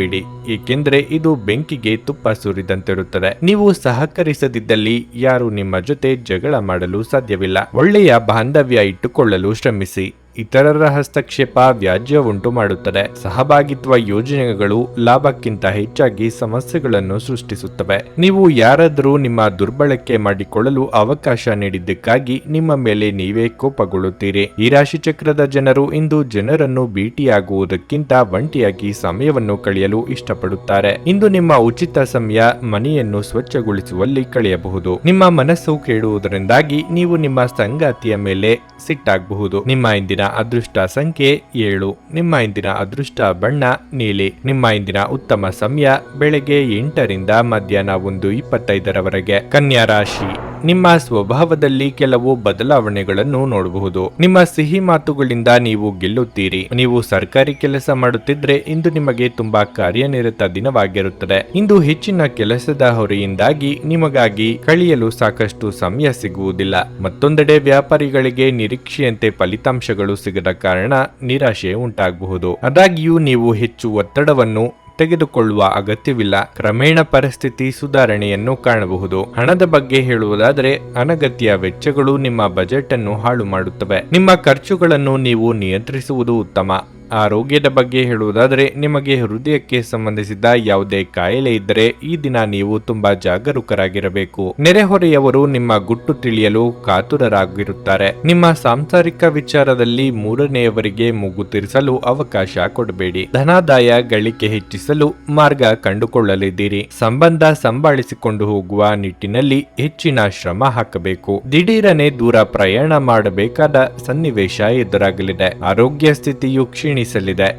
ಏಕೆಂದರೆ ಇದು ಬೆಂಕಿಗೆ ತುಪ್ಪ ಸುರಿದಂತಿರುತ್ತದೆ. ನೀವು ಸಹಕರಿಸದಿದ್ದಲ್ಲಿ ಯಾರು ನಿಮ್ಮ ಜೊತೆ ಜಗಳ ಮಾಡಲು ಸಾಧ್ಯವಿಲ್ಲ. ಒಳ್ಳೆಯ ಬಾಂಧವ್ಯ ಇಟ್ಟುಕೊಳ್ಳಲು ಶ್ರಮಿಸಿ. ಇತರರ ಹಸ್ತಕ್ಷೇಪ ವ್ಯಾಜ್ಯ ಉಂಟು ಮಾಡುತ್ತದೆ. ಸಹಭಾಗಿತ್ವ ಯೋಜನೆಗಳು ಲಾಭಕ್ಕಿಂತ ಹೆಚ್ಚಾಗಿ ಸಮಸ್ಯೆಗಳನ್ನು ಸೃಷ್ಟಿಸುತ್ತವೆ. ನೀವು ಯಾರಾದರೂ ನಿಮ್ಮ ದುರ್ಬಳಕೆ ಮಾಡಿಕೊಳ್ಳಲು ಅವಕಾಶ ನೀಡಿದ್ದಕ್ಕಾಗಿ ನಿಮ್ಮ ಮೇಲೆ ನೀವೇ ಕೋಪಗೊಳ್ಳುತ್ತೀರಿ. ಈ ರಾಶಿ ಚಕ್ರದ ಜನರು ಇಂದು ಜನರನ್ನು ಭೇಟಿಯಾಗುವುದಕ್ಕಿಂತ ಒಂಟಿಯಾಗಿ ಸಮಯವನ್ನು ಕಳೆಯಲು ಇಷ್ಟಪಡುತ್ತಾರೆ. ಇಂದು ನಿಮ್ಮ ಉಚಿತ ಸಮಯ ಮನೆಯನ್ನು ಸ್ವಚ್ಛಗೊಳಿಸುವಲ್ಲಿ ಕಳೆಯಬಹುದು. ನಿಮ್ಮ ಮನಸ್ಸು ಕೇಳುವುದರಿಂದಾಗಿ ನೀವು ನಿಮ್ಮ ಸಂಗಾತಿಯ ಮೇಲೆ ಸಿಟ್ಟಾಗಬಹುದು. ನಿಮ್ಮ ಇಂದಿನ ಅದೃಷ್ಟ ಸಂಖ್ಯೆ 7. ನಿಮ್ಮ ಇಂದಿನ ಅದೃಷ್ಟ ಬಣ್ಣ ನೀಲಿ. ನಿಮ್ಮ ಇಂದಿನ ಉತ್ತಮ ಸಮಯ ಬೆಳಗ್ಗೆ 8 ರಿಂದ ಮಧ್ಯಾಹ್ನ 1:25 ಕನ್ಯಾ ರಾಶಿ. ನಿಮ್ಮ ಸ್ವಭಾವದಲ್ಲಿ ಕೆಲವು ಬದಲಾವಣೆಗಳನ್ನು ನೋಡಬಹುದು. ನಿಮ್ಮ ಸಿಹಿ ಮಾತುಗಳಿಂದ ನೀವು ಗೆಲ್ಲುತ್ತೀರಿ. ನೀವು ಸರ್ಕಾರಿ ಕೆಲಸ ಮಾಡುತ್ತಿದ್ರೆ ಇಂದು ನಿಮಗೆ ತುಂಬಾ ಕಾರ್ಯನಿರತ ದಿನವಾಗಿರುತ್ತದೆ. ಇಂದು ಹೆಚ್ಚಿನ ಕೆಲಸದ ಹೊರೆಯಿಂದಾಗಿ ನಿಮಗಾಗಿ ಕಳೆಯಲು ಸಾಕಷ್ಟು ಸಮಯ ಸಿಗುವುದಿಲ್ಲ. ಮತ್ತೊಂದೆಡೆ ವ್ಯಾಪಾರಿಗಳಿಗೆ ನಿರೀಕ್ಷೆಯಂತೆ ಫಲಿತಾಂಶಗಳು ಸಿಗದ ಕಾರಣ ನಿರಾಶೆ ಉಂಟಾಗಬಹುದು. ಆದಾಗ್ಯೂ ನೀವು ಹೆಚ್ಚು ಒತ್ತಡವನ್ನು ತೆಗೆದುಕೊಳ್ಳುವ ಅಗತ್ಯವಿಲ್ಲ. ಕ್ರಮೇಣ ಪರಿಸ್ಥಿತಿ ಸುಧಾರಣೆಯನ್ನು ಕಾಣಬಹುದು. ಹಣದ ಬಗ್ಗೆ ಹೇಳುವುದಾದರೆ ಅನಗತ್ಯ ವೆಚ್ಚಗಳು ನಿಮ್ಮ ಬಜೆಟ್ ಅನ್ನು ಹಾಳು ಮಾಡುತ್ತವೆ. ನಿಮ್ಮ ಖರ್ಚುಗಳನ್ನು ನೀವು ನಿಯಂತ್ರಿಸುವುದು ಉತ್ತಮ. ಆರೋಗ್ಯದ ಬಗ್ಗೆ ಹೇಳುವುದಾದರೆ ನಿಮಗೆ ಹೃದಯಕ್ಕೆ ಸಂಬಂಧಿಸಿದ ಯಾವುದೇ ಕಾಯಿಲೆ ಇದ್ದರೆ ಈ ದಿನ ನೀವು ತುಂಬಾ ಜಾಗರೂಕರಾಗಿರಬೇಕು. ನೆರೆಹೊರೆಯವರು ನಿಮ್ಮ ಗುಟ್ಟು ತಿಳಿಯಲು ಕಾತುರರಾಗಿರುತ್ತಾರೆ. ನಿಮ್ಮ ಸಾಂಸಾರಿಕ ವಿಚಾರದಲ್ಲಿ ಮೂರನೆಯವರಿಗೆ ಮೂಗು ತಿರ್ಸಲು ಅವಕಾಶ ಕೊಡಬೇಡಿ. ಧನಾದಾಯ ಗಳಿಕೆ ಹೆಚ್ಚಿಸಲು ಮಾರ್ಗ ಕಂಡುಕೊಳ್ಳಲಿದ್ದೀರಿ. ಸಂಬಂಧ ಸಂಭಾಳಿಸಿಕೊಂಡು ಹೋಗುವ ನಿಟ್ಟಿನಲ್ಲಿ ಹೆಚ್ಚಿನ ಶ್ರಮ ಹಾಕಬೇಕು. ದಿಢೀರನೆ ದೂರ ಪ್ರಯಾಣ ಮಾಡಬೇಕಾದ ಸನ್ನಿವೇಶ ಎದುರಾಗಲಿದೆ. ಆರೋಗ್ಯ ಸ್ಥಿತಿಯು ಕ್ಷೀಣಿಸಲಿದೆ.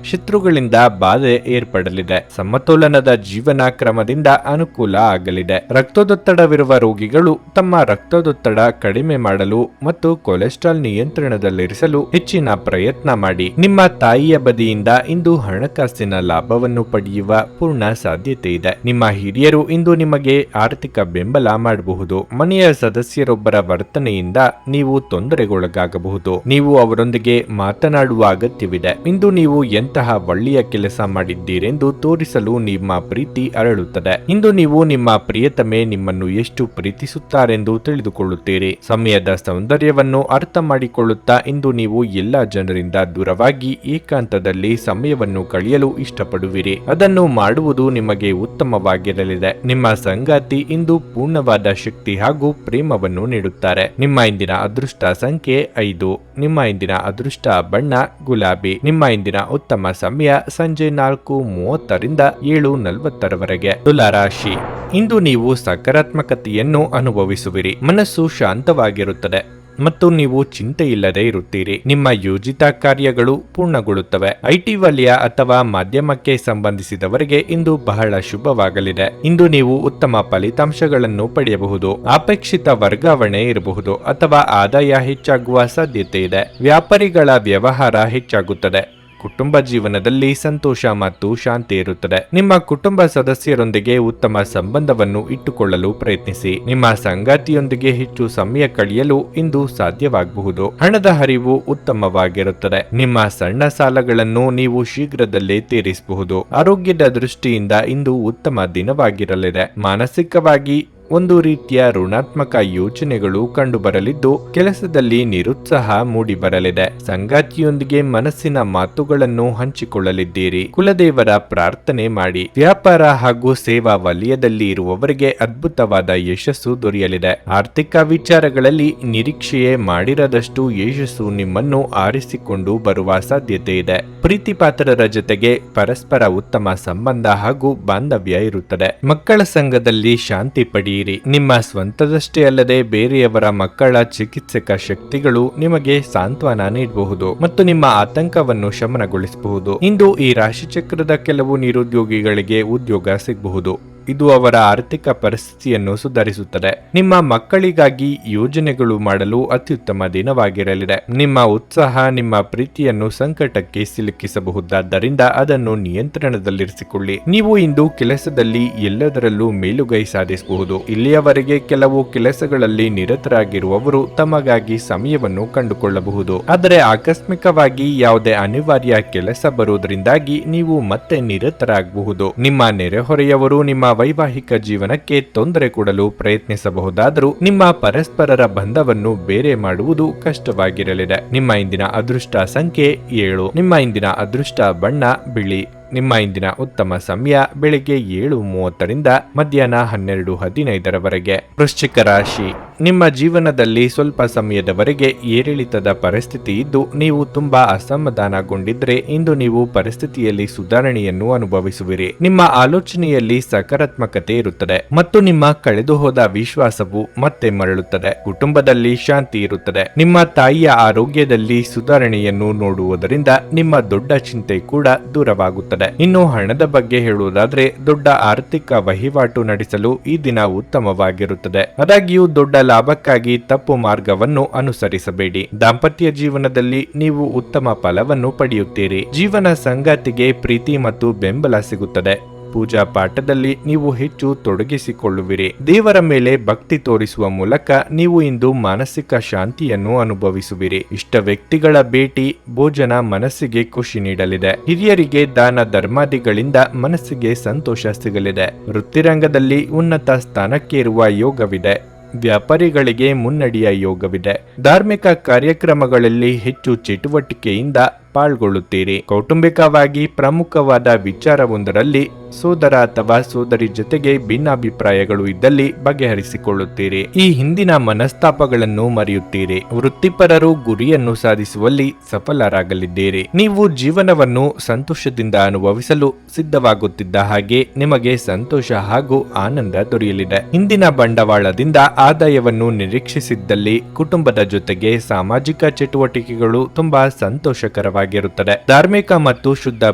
ಶತ್ರುಗಳಿಂದ ಬಾಧೆ ಏರ್ಪಡಲಿದೆ. ಸಮತೋಲನದ ಜೀವನ ಕ್ರಮದಿಂದ ಅನುಕೂಲ ಆಗಲಿದೆ. ರಕ್ತದೊತ್ತಡವಿರುವ ರೋಗಿಗಳು ತಮ್ಮ ರಕ್ತದೊತ್ತಡ ಕಡಿಮೆ ಮಾಡಲು ಮತ್ತು ಕೊಲೆಸ್ಟ್ರಾಲ್ ನಿಯಂತ್ರಣದಲ್ಲಿರಿಸಲು ಹೆಚ್ಚಿನ ಪ್ರಯತ್ನ ಮಾಡಿ. ನಿಮ್ಮ ತಾಯಿಯ ಬದಿಯಿಂದ ಇಂದು ಹಣಕಾಸಿನ ಲಾಭವನ್ನು ಪಡೆಯುವ ಪೂರ್ಣ ಸಾಧ್ಯತೆ ಇದೆ. ನಿಮ್ಮ ಹಿರಿಯರು ಇಂದು ನಿಮಗೆ ಆರ್ಥಿಕ ಬೆಂಬಲ ಮಾಡಬಹುದು. ಮನೆಯ ಸದಸ್ಯರೊಬ್ಬರ ವರ್ತನೆಯಿಂದ ನೀವು ತೊಂದರೆಗೊಳಗಾಗಬಹುದು. ನೀವು ಅವರೊಂದಿಗೆ ಮಾತನಾಡುವ ಅಗತ್ಯವಿದೆ. ಇಂದು ನೀವು ಎಂತಹ ಒಳ್ಳೆಯ ಕೆಲಸ ಮಾಡಿದ್ದೀರೆಂದು ತೋರಿಸಲು ನಿಮ್ಮ ಪ್ರೀತಿ ಅರಳುತ್ತದೆ. ಇಂದು ನೀವು ನಿಮ್ಮ ಪ್ರಿಯತಮೆ ನಿಮ್ಮನ್ನು ಎಷ್ಟು ಪ್ರೀತಿಸುತ್ತಾರೆಂದು ತಿಳಿದುಕೊಳ್ಳುತ್ತೀರಿ. ಸಮಯದ ಸೌಂದರ್ಯವನ್ನು ಅರ್ಥ ಮಾಡಿಕೊಳ್ಳುತ್ತಾ ಇಂದು ನೀವು ಎಲ್ಲಾ ಜನರಿಂದ ದೂರವಾಗಿ ಏಕಾಂತದಲ್ಲಿ ಸಮಯವನ್ನು ಕಳೆಯಲು ಇಷ್ಟಪಡುವಿರಿ. ಅದನ್ನು ಮಾಡುವುದು ನಿಮಗೆ ಉತ್ತಮವಾಗಿರಲಿದೆ. ನಿಮ್ಮ ಸಂಗಾತಿ ಇಂದು ಪೂರ್ಣವಾದ ಶಕ್ತಿ ಹಾಗೂ ಪ್ರೇಮವನ್ನು ನೀಡುತ್ತಾರೆ. ನಿಮ್ಮ ಇಂದಿನ ಅದೃಷ್ಟ ಸಂಖ್ಯೆ 5. ನಿಮ್ಮ ಇಂದಿನ ಅದೃಷ್ಟ ಬಣ್ಣ ಗುಲಾಬಿ. ನಿಮ್ಮ ಇಂದಿನ ಉತ್ತಮ ಸಮಯ ಸಂಜೆ 4:30 ರಿಂದ 7:40 ತುಲಾ ರಾಶಿ. ಇಂದು ನೀವು ಸಕಾರಾತ್ಮಕತೆಯನ್ನು ಅನುಭವಿಸುವಿರಿ. ಮನಸ್ಸು ಶಾಂತವಾಗಿರುತ್ತದೆ ಮತ್ತು ನೀವು ಚಿಂತೆ ಇಲ್ಲದೆ ಇರುತ್ತೀರಿ. ನಿಮ್ಮ ಯೋಜಿತ ಕಾರ್ಯಗಳು ಪೂರ್ಣಗೊಳ್ಳುತ್ತವೆ. ಐಟಿ ವಲಯ ಅಥವಾ ಮಾಧ್ಯಮಕ್ಕೆ ಸಂಬಂಧಿಸಿದವರಿಗೆ ಇಂದು ಬಹಳ ಶುಭವಾಗಲಿದೆ. ಇಂದು ನೀವು ಉತ್ತಮ ಫಲಿತಾಂಶಗಳನ್ನು ಪಡೆಯಬಹುದು. ಅಪೇಕ್ಷಿತ ವರ್ಗಾವಣೆ ಇರಬಹುದು ಅಥವಾ ಆದಾಯ ಹೆಚ್ಚಾಗುವ ಸಾಧ್ಯತೆ ಇದೆ. ವ್ಯಾಪಾರಿಗಳ ವ್ಯವಹಾರ ಹೆಚ್ಚಾಗುತ್ತದೆ. ಕುಟುಂಬ ಜೀವನದಲ್ಲಿ ಸಂತೋಷ ಮತ್ತು ಶಾಂತಿ ಇರುತ್ತದೆ. ನಿಮ್ಮ ಕುಟುಂಬ ಸದಸ್ಯರೊಂದಿಗೆ ಉತ್ತಮ ಸಂಬಂಧವನ್ನು ಇಟ್ಟುಕೊಳ್ಳಲು ಪ್ರಯತ್ನಿಸಿ. ನಿಮ್ಮ ಸಂಗಾತಿಯೊಂದಿಗೆ ಹೆಚ್ಚು ಸಮಯ ಕಳೆಯಲು ಇಂದು ಸಾಧ್ಯವಾಗಬಹುದು. ಹಣದ ಹರಿವು ಉತ್ತಮವಾಗಿರುತ್ತದೆ. ನಿಮ್ಮ ಸಣ್ಣ ಸಾಲಗಳನ್ನು ನೀವು ಶೀಘ್ರದಲ್ಲೇ ತೀರಿಸಬಹುದು. ಆರೋಗ್ಯದ ದೃಷ್ಟಿಯಿಂದ ಇಂದು ಉತ್ತಮ ದಿನವಾಗಿರಲಿದೆ. ಮಾನಸಿಕವಾಗಿ ಒಂದು ರೀತಿಯ ಋಣಾತ್ಮಕ ಯೋಚನೆಗಳು ಕಂಡುಬರಲಿದ್ದು ಕೆಲಸದಲ್ಲಿ ನಿರುತ್ಸಾಹ ಮೂಡಿಬರಲಿದೆ. ಸಂಗಾತಿಯೊಂದಿಗೆ ಮನಸ್ಸಿನ ಮಾತುಗಳನ್ನು ಹಂಚಿಕೊಳ್ಳಲಿದ್ದೀರಿ. ಕುಲದೇವರ ಪ್ರಾರ್ಥನೆ ಮಾಡಿ. ವ್ಯಾಪಾರ ಹಾಗೂ ಸೇವಾ ವಲಯದಲ್ಲಿ ಇರುವವರಿಗೆ ಅದ್ಭುತವಾದ ಯಶಸ್ಸು ದೊರೆಯಲಿದೆ. ಆರ್ಥಿಕ ವಿಚಾರಗಳಲ್ಲಿ ನಿರೀಕ್ಷೆಯೇ ಮಾಡಿರದಷ್ಟು ಯಶಸ್ಸು ನಿಮ್ಮನ್ನು ಆರಿಸಿಕೊಂಡು ಬರುವ ಸಾಧ್ಯತೆ ಇದೆ. ಪ್ರೀತಿಪಾತ್ರರ ಜೊತೆಗೆ ಪರಸ್ಪರ ಉತ್ತಮ ಸಂಬಂಧ ಹಾಗೂ ಬಾಂಧವ್ಯ ಇರುತ್ತದೆ. ಮಕ್ಕಳ ಸಂಘದಲ್ಲಿ ಶಾಂತಿ ಪಡೆಯಿರಿ. ನಿಮ್ಮ ಸ್ವಂತದಷ್ಟೇ ಅಲ್ಲದೆ ಬೇರೆಯವರ ಮಕ್ಕಳ ಚಿಕಿತ್ಸಕ ಶಕ್ತಿಗಳು ನಿಮಗೆ ಸಾಂತ್ವನ ನೀಡಬಹುದು ಮತ್ತು ನಿಮ್ಮ ಆತಂಕವನ್ನು ಶಮನಗೊಳಿಸಬಹುದು. ಇಂದು ಈ ರಾಶಿಚಕ್ರದ ಕೆಲವು ನಿರುದ್ಯೋಗಿಗಳಿಗೆ ಉದ್ಯೋಗ ಸಿಗಬಹುದು. ಇದು ಅವರ ಆರ್ಥಿಕ ಪರಿಸ್ಥಿತಿಯನ್ನು ಸುಧಾರಿಸುತ್ತದೆ. ನಿಮ್ಮ ಮಕ್ಕಳಿಗಾಗಿ ಯೋಜನೆಗಳು ಮಾಡಲು ಅತ್ಯುತ್ತಮ ದಿನವಾಗಿರಲಿದೆ. ನಿಮ್ಮ ಉತ್ಸಾಹ ನಿಮ್ಮ ಪ್ರೀತಿಯನ್ನು ಸಂಕಟಕ್ಕೆ ಸಿಲುಕಿಸಬಹುದಾದ್ದರಿಂದ ಅದನ್ನು ನಿಯಂತ್ರಣದಲ್ಲಿರಿಸಿಕೊಳ್ಳಿ. ನೀವು ಇಂದು ಕೆಲಸದಲ್ಲಿ ಎಲ್ಲದರಲ್ಲೂ ಮೇಲುಗೈ ಸಾಧಿಸಬಹುದು. ಇಲ್ಲಿಯವರೆಗೆ ಕೆಲವು ಕೆಲಸಗಳಲ್ಲಿ ನಿರತರಾಗಿರುವವರು ತಮಗಾಗಿ ಸಮಯವನ್ನು ಕಂಡುಕೊಳ್ಳಬಹುದು. ಆದರೆ ಆಕಸ್ಮಿಕವಾಗಿ ಯಾವುದೇ ಅನಿವಾರ್ಯ ಕೆಲಸ ಬರುವುದರಿಂದಾಗಿ ನೀವು ಮತ್ತೆ ನಿರತರಾಗಬಹುದು. ನಿಮ್ಮ ನೆರೆಹೊರೆಯವರು ನಿಮ್ಮ ವೈವಾಹಿಕ ಜೀವನಕ್ಕೆ ತೊಂದರೆ ಕೊಡಲು ಪ್ರಯತ್ನಿಸಬಹುದಾದರೂ ನಿಮ್ಮ ಪರಸ್ಪರರ ಬಂಧವನ್ನು ಬೇರೆ ಮಾಡುವುದು ಕಷ್ಟವಾಗಿರಲಿದೆ. ನಿಮ್ಮ ಇಂದಿನ ಅದೃಷ್ಟ ಸಂಖ್ಯೆ 7. ನಿಮ್ಮ ಇಂದಿನ ಅದೃಷ್ಟ ಬಣ್ಣ ಬಿಳಿ. ನಿಮ್ಮ ಇಂದಿನ ಉತ್ತಮ ಸಮಯ ಬೆಳಿಗ್ಗೆ 7:30ರಿಂದ ಮಧ್ಯಾಹ್ನ 12:15ರವರೆಗೆ. ವೃಶ್ಚಿಕ ರಾಶಿ. ನಿಮ್ಮ ಜೀವನದಲ್ಲಿ ಸ್ವಲ್ಪ ಸಮಯದವರೆಗೆ ಏರಿಳಿತದ ಪರಿಸ್ಥಿತಿ ಇದ್ದು ನೀವು ತುಂಬಾ ಅಸಮಾಧಾನಗೊಂಡಿದ್ರೆ ಇಂದು ನೀವು ಪರಿಸ್ಥಿತಿಯಲ್ಲಿ ಸುಧಾರಣೆಯನ್ನು ಅನುಭವಿಸುವಿರಿ. ನಿಮ್ಮ ಆಲೋಚನೆಯಲ್ಲಿ ಸಕಾರಾತ್ಮಕತೆ ಇರುತ್ತದೆ ಮತ್ತು ನಿಮ್ಮ ಕಳೆದುಹೋದ ವಿಶ್ವಾಸವು ಮತ್ತೆ ಮರಳುತ್ತದೆ. ಕುಟುಂಬದಲ್ಲಿ ಶಾಂತಿ ಇರುತ್ತದೆ. ನಿಮ್ಮ ತಾಯಿಯ ಆರೋಗ್ಯದಲ್ಲಿ ಸುಧಾರಣೆಯನ್ನು ನೋಡುವುದರಿಂದ ನಿಮ್ಮ ದೊಡ್ಡ ಚಿಂತೆ ಕೂಡ ದೂರವಾಗುತ್ತದೆ. ಇನ್ನು ಹಣದ ಬಗ್ಗೆ ಹೇಳುವುದಾದ್ರೆ ದೊಡ್ಡ ಆರ್ಥಿಕ ವಹಿವಾಟು ನಡೆಸಲು ಈ ದಿನ ಉತ್ತಮವಾಗಿರುತ್ತದೆ. ಆದಾಗ್ಯೂ ದೊಡ್ಡ ಲಾಭಕ್ಕಾಗಿ ತಪ್ಪು ಮಾರ್ಗವನ್ನು ಅನುಸರಿಸಬೇಡಿ. ದಾಂಪತ್ಯ ಜೀವನದಲ್ಲಿ ನೀವು ಉತ್ತಮ ಫಲವನ್ನು ಪಡೆಯುತ್ತೀರಿ. ಜೀವನ ಸಂಗಾತಿಗೆ ಪ್ರೀತಿ ಮತ್ತು ಬೆಂಬಲ ಸಿಗುತ್ತದೆ. ಪೂಜಾ ಪಾಠದಲ್ಲಿ ನೀವು ಹೆಚ್ಚು ತೊಡಗಿಸಿಕೊಳ್ಳುವಿರಿ. ದೇವರ ಮೇಲೆ ಭಕ್ತಿ ತೋರಿಸುವ ಮೂಲಕ ನೀವು ಇಂದು ಮಾನಸಿಕ ಶಾಂತಿಯನ್ನು ಅನುಭವಿಸುವಿರಿ. ಇಷ್ಟ ವ್ಯಕ್ತಿಗಳ ಭೇಟಿ ಭೋಜನ ಮನಸ್ಸಿಗೆ ಖುಷಿ ನೀಡಲಿದೆ. ಹಿರಿಯರಿಗೆ ದಾನ ಧರ್ಮಾದಿಗಳಿಂದ ಮನಸ್ಸಿಗೆ ಸಂತೋಷ ಸಿಗಲಿದೆ. ವೃತ್ತಿರಂಗದಲ್ಲಿ ಉನ್ನತ ಸ್ಥಾನಕ್ಕೇರುವ ಯೋಗವಿದೆ. ವ್ಯಾಪಾರಿಗಳಿಗೆ ಮುನ್ನಡೆಯ ಯೋಗವಿದೆ. ಧಾರ್ಮಿಕ ಕಾರ್ಯಕ್ರಮಗಳಲ್ಲಿ ಹೆಚ್ಚು ಚಟುವಟಿಕೆಯಿಂದ ಪಾಲ್ಗೊಳ್ಳುತ್ತೀರಿ. ಕೌಟುಂಬಿಕವಾಗಿ ಪ್ರಮುಖವಾದ ವಿಚಾರವೊಂದರಲ್ಲಿ ಸೋದರ ಅಥವಾ ಸೋದರಿ ಜೊತೆಗೆ ಭಿನ್ನಾಭಿಪ್ರಾಯಗಳು ಇದ್ದಲ್ಲಿ ಬಗೆಹರಿಸಿಕೊಳ್ಳುತ್ತೀರಿ. ಈ ಹಿಂದಿನ ಮನಸ್ತಾಪಗಳನ್ನು ಮರೆಯುತ್ತೀರಿ. ವೃತ್ತಿಪರರು ಗುರಿಯನ್ನು ಸಾಧಿಸುವಲ್ಲಿ ಸಫಲರಾಗಲಿದ್ದೀರಿ. ನೀವು ಜೀವನವನ್ನು ಸಂತೋಷದಿಂದ ಅನುಭವಿಸಲು ಸಿದ್ಧವಾಗುತ್ತಿದ್ದ ಹಾಗೆ ನಿಮಗೆ ಸಂತೋಷ ಹಾಗೂ ಆನಂದ ದೊರೆಯಲಿದೆ. ಹಿಂದಿನ ಬಂಡವಾಳದಿಂದ ಆದಾಯವನ್ನು ನಿರೀಕ್ಷಿಸಿದ್ದಲ್ಲಿ ಕುಟುಂಬದ ಜೊತೆಗೆ ಸಾಮಾಜಿಕ ಚಟುವಟಿಕೆಗಳು ತುಂಬಾ ಸಂತೋಷಕರವಾಗಿರುತ್ತದೆ. ಧಾರ್ಮಿಕ ಮತ್ತು ಶುದ್ಧ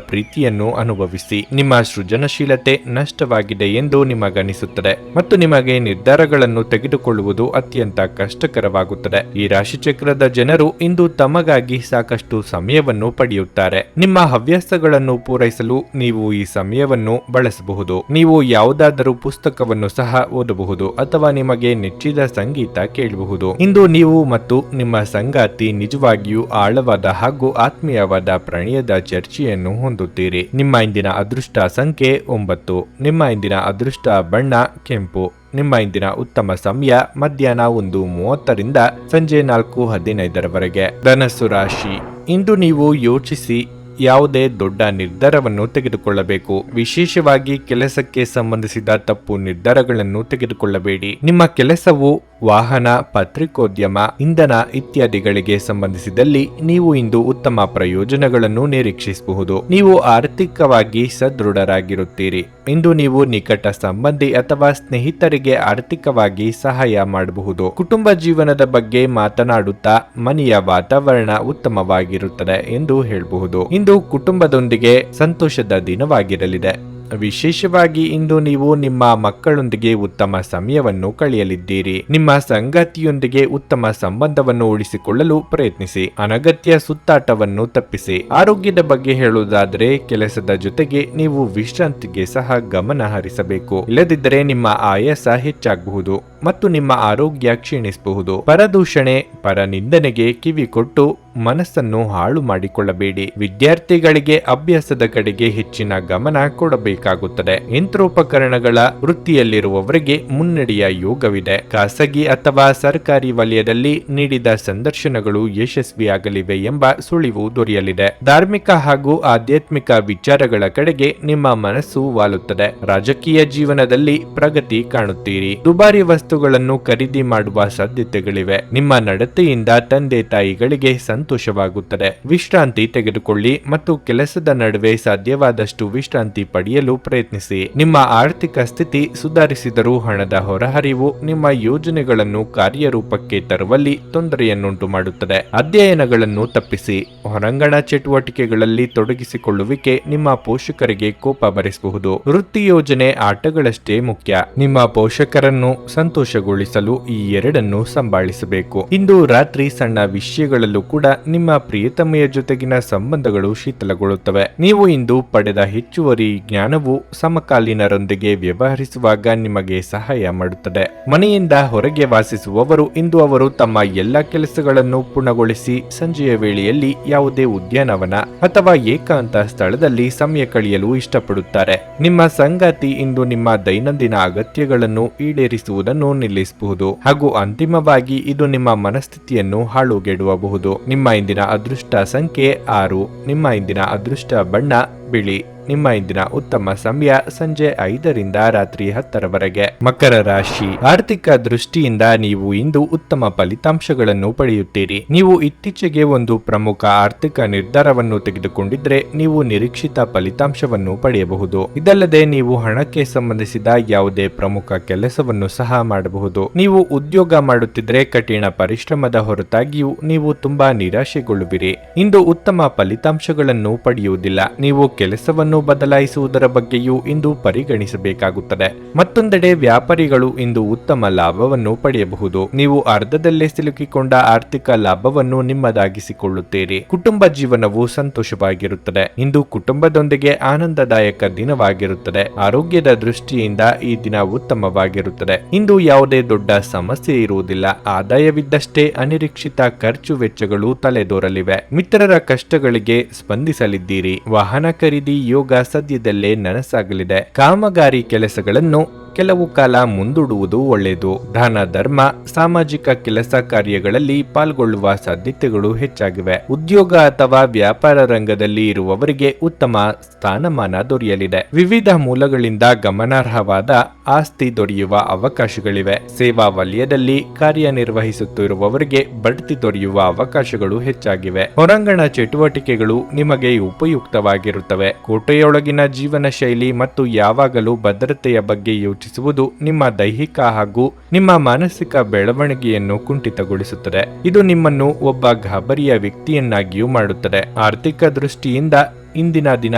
ಪ್ರೀತಿಯನ್ನು ಅನುಭವಿಸಿ. ನಿಮ್ಮ ಸೃಜನಶೀಲತೆ ನಷ್ಟವಾಗಿದೆ ಎಂದು ನಿಮಗನಿಸುತ್ತದೆ ಮತ್ತು ನಿಮಗೆ ನಿರ್ಧಾರಗಳನ್ನು ತೆಗೆದುಕೊಳ್ಳುವುದು ಅತ್ಯಂತ ಕಷ್ಟಕರವಾಗುತ್ತದೆ. ಈ ರಾಶಿಚಕ್ರದ ಜನರು ಇಂದು ತಮಗಾಗಿ ಸಾಕಷ್ಟು ಸಮಯವನ್ನು ಪಡೆಯುತ್ತಾರೆ. ನಿಮ್ಮ ಹವ್ಯಾಸಗಳನ್ನು ಪೂರೈಸಲು ನೀವು ಈ ಸಮಯವನ್ನು ಬಳಸಬಹುದು. ನೀವು ಯಾವುದಾದರೂ ಪುಸ್ತಕವನ್ನು ಸಹ ಓದಬಹುದು ಅಥವಾ ನಿಮಗೆ ನೆಚ್ಚಿದ ಸಂಗೀತ ಕೇಳಬಹುದು. ಇಂದು ನೀವು ಮತ್ತು ನಿಮ್ಮ ಸಂಗಾತಿ ನಿಜವಾಗಿಯೂ ಆಳವಾದ ಹಾಗೂ ಆತ್ಮೀಯವಾದ ಪ್ರಣಯದ ಚರ್ಚೆಯನ್ನು ಹೊಂದುತ್ತೀರಿ. ನಿಮ್ಮ ಇಂದಿನ ಅದೃಷ್ಟ ಸಂಖ್ಯೆ 9. ನಿಮ್ಮ ಇಂದಿನ ಅದೃಷ್ಟ ಬಣ್ಣ ಕೆಂಪು. ನಿಮ್ಮ ಇಂದಿನ ಉತ್ತಮ ಸಮಯ ಮಧ್ಯಾಹ್ನ 1:30ರಿಂದ ಸಂಜೆ 4:15ರವರೆಗೆ. ಧನಸ್ಸು ರಾಶಿ. ಇಂದು ನೀವು ಯೋಚಿಸಿ ಯಾವುದೇ ದೊಡ್ಡ ನಿರ್ಧಾರವನ್ನು ತೆಗೆದುಕೊಳ್ಳಬೇಕು. ವಿಶೇಷವಾಗಿ ಕೆಲಸಕ್ಕೆ ಸಂಬಂಧಿಸಿದ ತಪ್ಪು ನಿರ್ಧಾರಗಳನ್ನು ತೆಗೆದುಕೊಳ್ಳಬೇಡಿ. ನಿಮ್ಮ ಕೆಲಸವು ವಾಹನ, ಪತ್ರಿಕೋದ್ಯಮ, ಇಂಧನ ಇತ್ಯಾದಿಗಳಿಗೆ ಸಂಬಂಧಿಸಿದಲ್ಲಿ ನೀವು ಇಂದು ಉತ್ತಮ ಪ್ರಯೋಜನಗಳನ್ನು ನಿರೀಕ್ಷಿಸಬಹುದು. ನೀವು ಆರ್ಥಿಕವಾಗಿ ಸದೃಢರಾಗಿರುತ್ತೀರಿ. ಇಂದು ನೀವು ನಿಕಟ ಸಂಬಂಧಿ ಅಥವಾ ಸ್ನೇಹಿತರಿಗೆ ಆರ್ಥಿಕವಾಗಿ ಸಹಾಯ ಮಾಡಬಹುದು. ಕುಟುಂಬ ಜೀವನದ ಬಗ್ಗೆ ಮಾತನಾಡುತ್ತಾ ಮನೆಯ ವಾತಾವರಣ ಉತ್ತಮವಾಗಿರುತ್ತದೆ ಎಂದು ಹೇಳಬಹುದು. ಇಂದು ಕುಟುಂಬದೊಂದಿಗೆ ಸಂತೋಷದ ದಿನವಾಗಿರಲಿದೆ. ವಿಶೇಷವಾಗಿ ಇಂದು ನೀವು ನಿಮ್ಮ ಮಕ್ಕಳೊಂದಿಗೆ ಉತ್ತಮ ಸಮಯವನ್ನು ಕಳೆಯಲಿದ್ದೀರಿ. ನಿಮ್ಮ ಸಂಗಾತಿಯೊಂದಿಗೆ ಉತ್ತಮ ಸಂಬಂಧವನ್ನು ಉಳಿಸಿಕೊಳ್ಳಲು ಪ್ರಯತ್ನಿಸಿ. ಅನಗತ್ಯ ಸುತ್ತಾಟವನ್ನು ತಪ್ಪಿಸಿ. ಆರೋಗ್ಯದ ಬಗ್ಗೆ ಹೇಳುವುದಾದರೆ ಕೆಲಸದ ಜೊತೆಗೆ ನೀವು ವಿಶ್ರಾಂತಿಗೆ ಸಹ ಗಮನ ಹರಿಸಬೇಕು. ಇಲ್ಲದಿದ್ದರೆ ನಿಮ್ಮ ಆಯಾಸ ಹೆಚ್ಚಾಗಬಹುದು ಮತ್ತು ನಿಮ್ಮ ಆರೋಗ್ಯ ಕ್ಷೀಣಿಸಬಹುದು. ಪರದೂಷಣೆ, ಪರನಿಂದನೆಗೆ ಕಿವಿ ಕೊಟ್ಟು ಮನಸ್ಸನ್ನು ಹಾಳು ಮಾಡಿಕೊಳ್ಳಬೇಡಿ. ವಿದ್ಯಾರ್ಥಿಗಳಿಗೆ ಅಭ್ಯಾಸದ ಕಡೆಗೆ ಹೆಚ್ಚಿನ ಗಮನ ಕೊಡಬೇಕಾಗುತ್ತದೆ. ಯಂತ್ರೋಪಕರಣಗಳ ವೃತ್ತಿಯಲ್ಲಿರುವವರಿಗೆ ಮುನ್ನಡೆಯ ಯೋಗವಿದೆ. ಖಾಸಗಿ ಅಥವಾ ಸರ್ಕಾರಿ ವಲಯದಲ್ಲಿ ನೀಡಿದ ಸಂದರ್ಶನಗಳು ಯಶಸ್ವಿಯಾಗಲಿವೆ ಎಂಬ ಸುಳಿವು ದೊರೆಯಲಿದೆ. ಧಾರ್ಮಿಕ ಹಾಗೂ ಆಧ್ಯಾತ್ಮಿಕ ವಿಚಾರಗಳ ಕಡೆಗೆ ನಿಮ್ಮ ಮನಸ್ಸು ವಾಲುತ್ತದೆ. ರಾಜಕೀಯ ಜೀವನದಲ್ಲಿ ಪ್ರಗತಿ ಕಾಣುತ್ತೀರಿ. ದುಬಾರಿ ವಸ್ತುಗಳನ್ನು ಖರೀದಿ ಮಾಡುವ ಸಾಧ್ಯತೆಗಳಿವೆ. ನಿಮ್ಮ ನಡತೆಯಿಂದ ತಂದೆ ತಾಯಿಗಳಿಗೆ ಸಂತೋಷವಾಗುತ್ತದೆ. ವಿಶ್ರಾಂತಿ ತೆಗೆದುಕೊಳ್ಳಿ ಮತ್ತು ಕೆಲಸದ ನಡುವೆ ಸಾಧ್ಯವಾದಷ್ಟು ವಿಶ್ರಾಂತಿ ಪಡೆಯಲು ಪ್ರಯತ್ನಿಸಿ. ನಿಮ್ಮ ಆರ್ಥಿಕ ಸ್ಥಿತಿ ಸುಧಾರಿಸಿದರೂ ಹಣದ ಹೊರಹರಿವು ನಿಮ್ಮ ಯೋಜನೆಗಳನ್ನು ಕಾರ್ಯರೂಪಕ್ಕೆ ತರುವಲ್ಲಿ ತೊಂದರೆಯನ್ನುಂಟು ಮಾಡುತ್ತದೆ. ಅಧ್ಯಯನಗಳನ್ನು ತಪ್ಪಿಸಿ. ಹೊರಾಂಗಣ ಚಟುವಟಿಕೆಗಳಲ್ಲಿ ತೊಡಗಿಸಿಕೊಳ್ಳುವಿಕೆ ನಿಮ್ಮ ಪೋಷಕರಿಗೆ ಕೋಪ ಬರಿಸಬಹುದು. ವೃತ್ತಿ ಯೋಜನೆ ಆಟಗಳಷ್ಟೇ ಮುಖ್ಯ. ನಿಮ್ಮ ಪೋಷಕರನ್ನು ಸಂತೋಷಗೊಳಿಸಲು ಈ ಎರಡನ್ನು ಸಂಭಾಳಿಸಬೇಕು. ಇಂದು ರಾತ್ರಿ ಸಣ್ಣ ವಿಷಯಗಳಲ್ಲೂ ಕೂಡ ನಿಮ್ಮ ಪ್ರಿಯತಮೆಯ ಜೊತೆಗಿನ ಸಂಬಂಧಗಳು ಶಿಥಿಲಗೊಳ್ಳುತ್ತವೆ. ನೀವು ಇಂದು ಪಡೆದ ಹೆಚ್ಚುವರಿ ಜ್ಞಾನವು ಸಮಕಾಲೀನರೊಂದಿಗೆ ವ್ಯವಹರಿಸುವಾಗ ನಿಮಗೆ ಸಹಾಯ ಮಾಡುತ್ತದೆ. ಮನೆಯಿಂದ ಹೊರಗೆ ವಾಸಿಸುವವರು ಇಂದು ಅವರು ತಮ್ಮ ಎಲ್ಲ ಕೆಲಸಗಳನ್ನು ಪೂರ್ಣಗೊಳಿಸಿ ಸಂಜೆಯ ವೇಳೆಯಲ್ಲಿ ಯಾವುದೇ ಉದ್ಯಾನವನ ಅಥವಾ ಏಕಾಂತ ಸ್ಥಳದಲ್ಲಿ ಸಮಯ ಕಳೆಯಲು ಇಷ್ಟಪಡುತ್ತಾರೆ. ನಿಮ್ಮ ಸಂಗಾತಿ ಇಂದು ನಿಮ್ಮ ದೈನಂದಿನ ಅಗತ್ಯಗಳನ್ನು ಈಡೇರಿಸುವುದನ್ನು ನಿಲ್ಲಿಸಬಹುದು ಹಾಗೂ ಅಂತಿಮವಾಗಿ ಇದು ನಿಮ್ಮ ಮನಸ್ಥಿತಿಯನ್ನು ಹಾಳುಗೆಡುವಬಹುದು. ನಿಮ್ಮ ಇಂದಿನ ಅದೃಷ್ಟ ಸಂಖ್ಯೆ 6. ನಿಮ್ಮ ಇಂದಿನ ಅದೃಷ್ಟ ಬಣ್ಣ ಬಿಳಿ. ನಿಮ್ಮ ಇಂದಿನ ಉತ್ತಮ ಸಮಯ ಸಂಜೆ 5ರಿಂದ ರಾತ್ರಿ 10ರವರೆಗೆ. ಮಕರ ರಾಶಿ. ಆರ್ಥಿಕ ದೃಷ್ಟಿಯಿಂದ ನೀವು ಇಂದು ಉತ್ತಮ ಫಲಿತಾಂಶಗಳನ್ನು ಪಡೆಯುತ್ತೀರಿ. ನೀವು ಇತ್ತೀಚೆಗೆ ಒಂದು ಪ್ರಮುಖ ಆರ್ಥಿಕ ನಿರ್ಧಾರವನ್ನು ತೆಗೆದುಕೊಂಡಿದ್ರೆ ನೀವು ನಿರೀಕ್ಷಿತ ಫಲಿತಾಂಶವನ್ನು ಪಡೆಯಬಹುದು. ಇದಲ್ಲದೆ ನೀವು ಹಣಕ್ಕೆ ಸಂಬಂಧಿಸಿದ ಯಾವುದೇ ಪ್ರಮುಖ ಕೆಲಸವನ್ನು ಸಹ ಮಾಡಬಹುದು. ನೀವು ಉದ್ಯೋಗ ಮಾಡುತ್ತಿದ್ರೆ ಕಠಿಣ ಪರಿಶ್ರಮದ ಹೊರತಾಗಿಯೂ ನೀವು ತುಂಬಾ ನಿರಾಶೆಗೊಳ್ಳುವಿರಿ. ಇಂದು ಉತ್ತಮ ಫಲಿತಾಂಶಗಳನ್ನು ಪಡೆಯುವುದಿಲ್ಲ. ನೀವು ಕೆಲಸವನ್ನು ಬದಲಾಯಿಸುವುದರ ಬಗ್ಗೆಯೂ ಇಂದು ಪರಿಗಣಿಸಬೇಕಾಗುತ್ತದೆ. ಮತ್ತೊಂದೆಡೆ ವ್ಯಾಪಾರಿಗಳು ಇಂದು ಉತ್ತಮ ಲಾಭವನ್ನು ಪಡೆಯಬಹುದು. ನೀವು ಅರ್ಧದಲ್ಲೇ ಸಿಲುಕಿಕೊಂಡ ಆರ್ಥಿಕ ಲಾಭವನ್ನು ನಿಮ್ಮದಾಗಿಸಿಕೊಳ್ಳುತ್ತೀರಿ. ಕುಟುಂಬ ಜೀವನವು ಸಂತೋಷವಾಗಿರುತ್ತದೆ. ಇಂದು ಕುಟುಂಬದೊಂದಿಗೆ ಆನಂದದಾಯಕ ದಿನವಾಗಿರುತ್ತದೆ. ಆರೋಗ್ಯದ ದೃಷ್ಟಿಯಿಂದ ಈ ದಿನ ಉತ್ತಮವಾಗಿರುತ್ತದೆ. ಇಂದು ಯಾವುದೇ ದೊಡ್ಡ ಸಮಸ್ಯೆ ಇರುವುದಿಲ್ಲ. ಆದಾಯವಿದ್ದಷ್ಟೇ ಅನಿರೀಕ್ಷಿತ ಖರ್ಚು ವೆಚ್ಚಗಳು ತಲೆದೋರಲಿವೆ. ಮಿತ್ರರ ಕಷ್ಟಗಳಿಗೆ ಸ್ಪಂದಿಸಲಿದ್ದೀರಿ. ವಾಹನ ಖರೀದಿ ಯೋಗ ಸದ್ಯದಲ್ಲೇ ನನಸಾಗಲಿದೆ. ಕಾಮಗಾರಿ ಕೆಲಸಗಳನ್ನು ಕೆಲವು ಕಾಲ ಮುಂದೂಡುವುದು ಒಳ್ಳೆಯದು. ದಾನ ಧರ್ಮ, ಸಾಮಾಜಿಕ ಕೆಲಸ ಕಾರ್ಯಗಳಲ್ಲಿ ಪಾಲ್ಗೊಳ್ಳುವ ಸಾಧ್ಯತೆಗಳು ಹೆಚ್ಚಾಗಿವೆ. ಉದ್ಯೋಗ ಅಥವಾ ವ್ಯಾಪಾರ ರಂಗದಲ್ಲಿ ಇರುವವರಿಗೆ ಉತ್ತಮ ಸ್ಥಾನಮಾನ ದೊರೆಯಲಿದೆ. ವಿವಿಧ ಮೂಲಗಳಿಂದ ಗಮನಾರ್ಹವಾದ ಆಸ್ತಿ ದೊರೆಯುವ ಅವಕಾಶಗಳಿವೆ. ಸೇವಾ ವಲಯದಲ್ಲಿ ಕಾರ್ಯನಿರ್ವಹಿಸುತ್ತಿರುವವರಿಗೆ ಬಡ್ತಿ ದೊರೆಯುವ ಅವಕಾಶಗಳು ಹೆಚ್ಚಾಗಿವೆ. ಹೊರಾಂಗಣ ಚಟುವಟಿಕೆಗಳು ನಿಮಗೆ ಉಪಯುಕ್ತವಾಗಿರುತ್ತವೆ. ಕೋಟೆಯೊಳಗಿನ ಜೀವನ ಶೈಲಿ ಮತ್ತು ಯಾವಾಗಲೂ ಭದ್ರತೆಯ ಬಗ್ಗೆ ಯೋಚಿಸುವುದು ನಿಮ್ಮ ದೈಹಿಕ ಹಾಗೂ ನಿಮ್ಮ ಮಾನಸಿಕ ಬೆಳವಣಿಗೆಯನ್ನು ಕುಂಠಿತಗೊಳಿಸುತ್ತದೆ. ಇದು ನಿಮ್ಮನ್ನು ಒಬ್ಬ ಗಾಬರಿಯ ವ್ಯಕ್ತಿಯನ್ನಾಗಿಯೂ ಮಾಡುತ್ತದೆ. ಆರ್ಥಿಕ ದೃಷ್ಟಿಯಿಂದ ಇಂದಿನ ದಿನ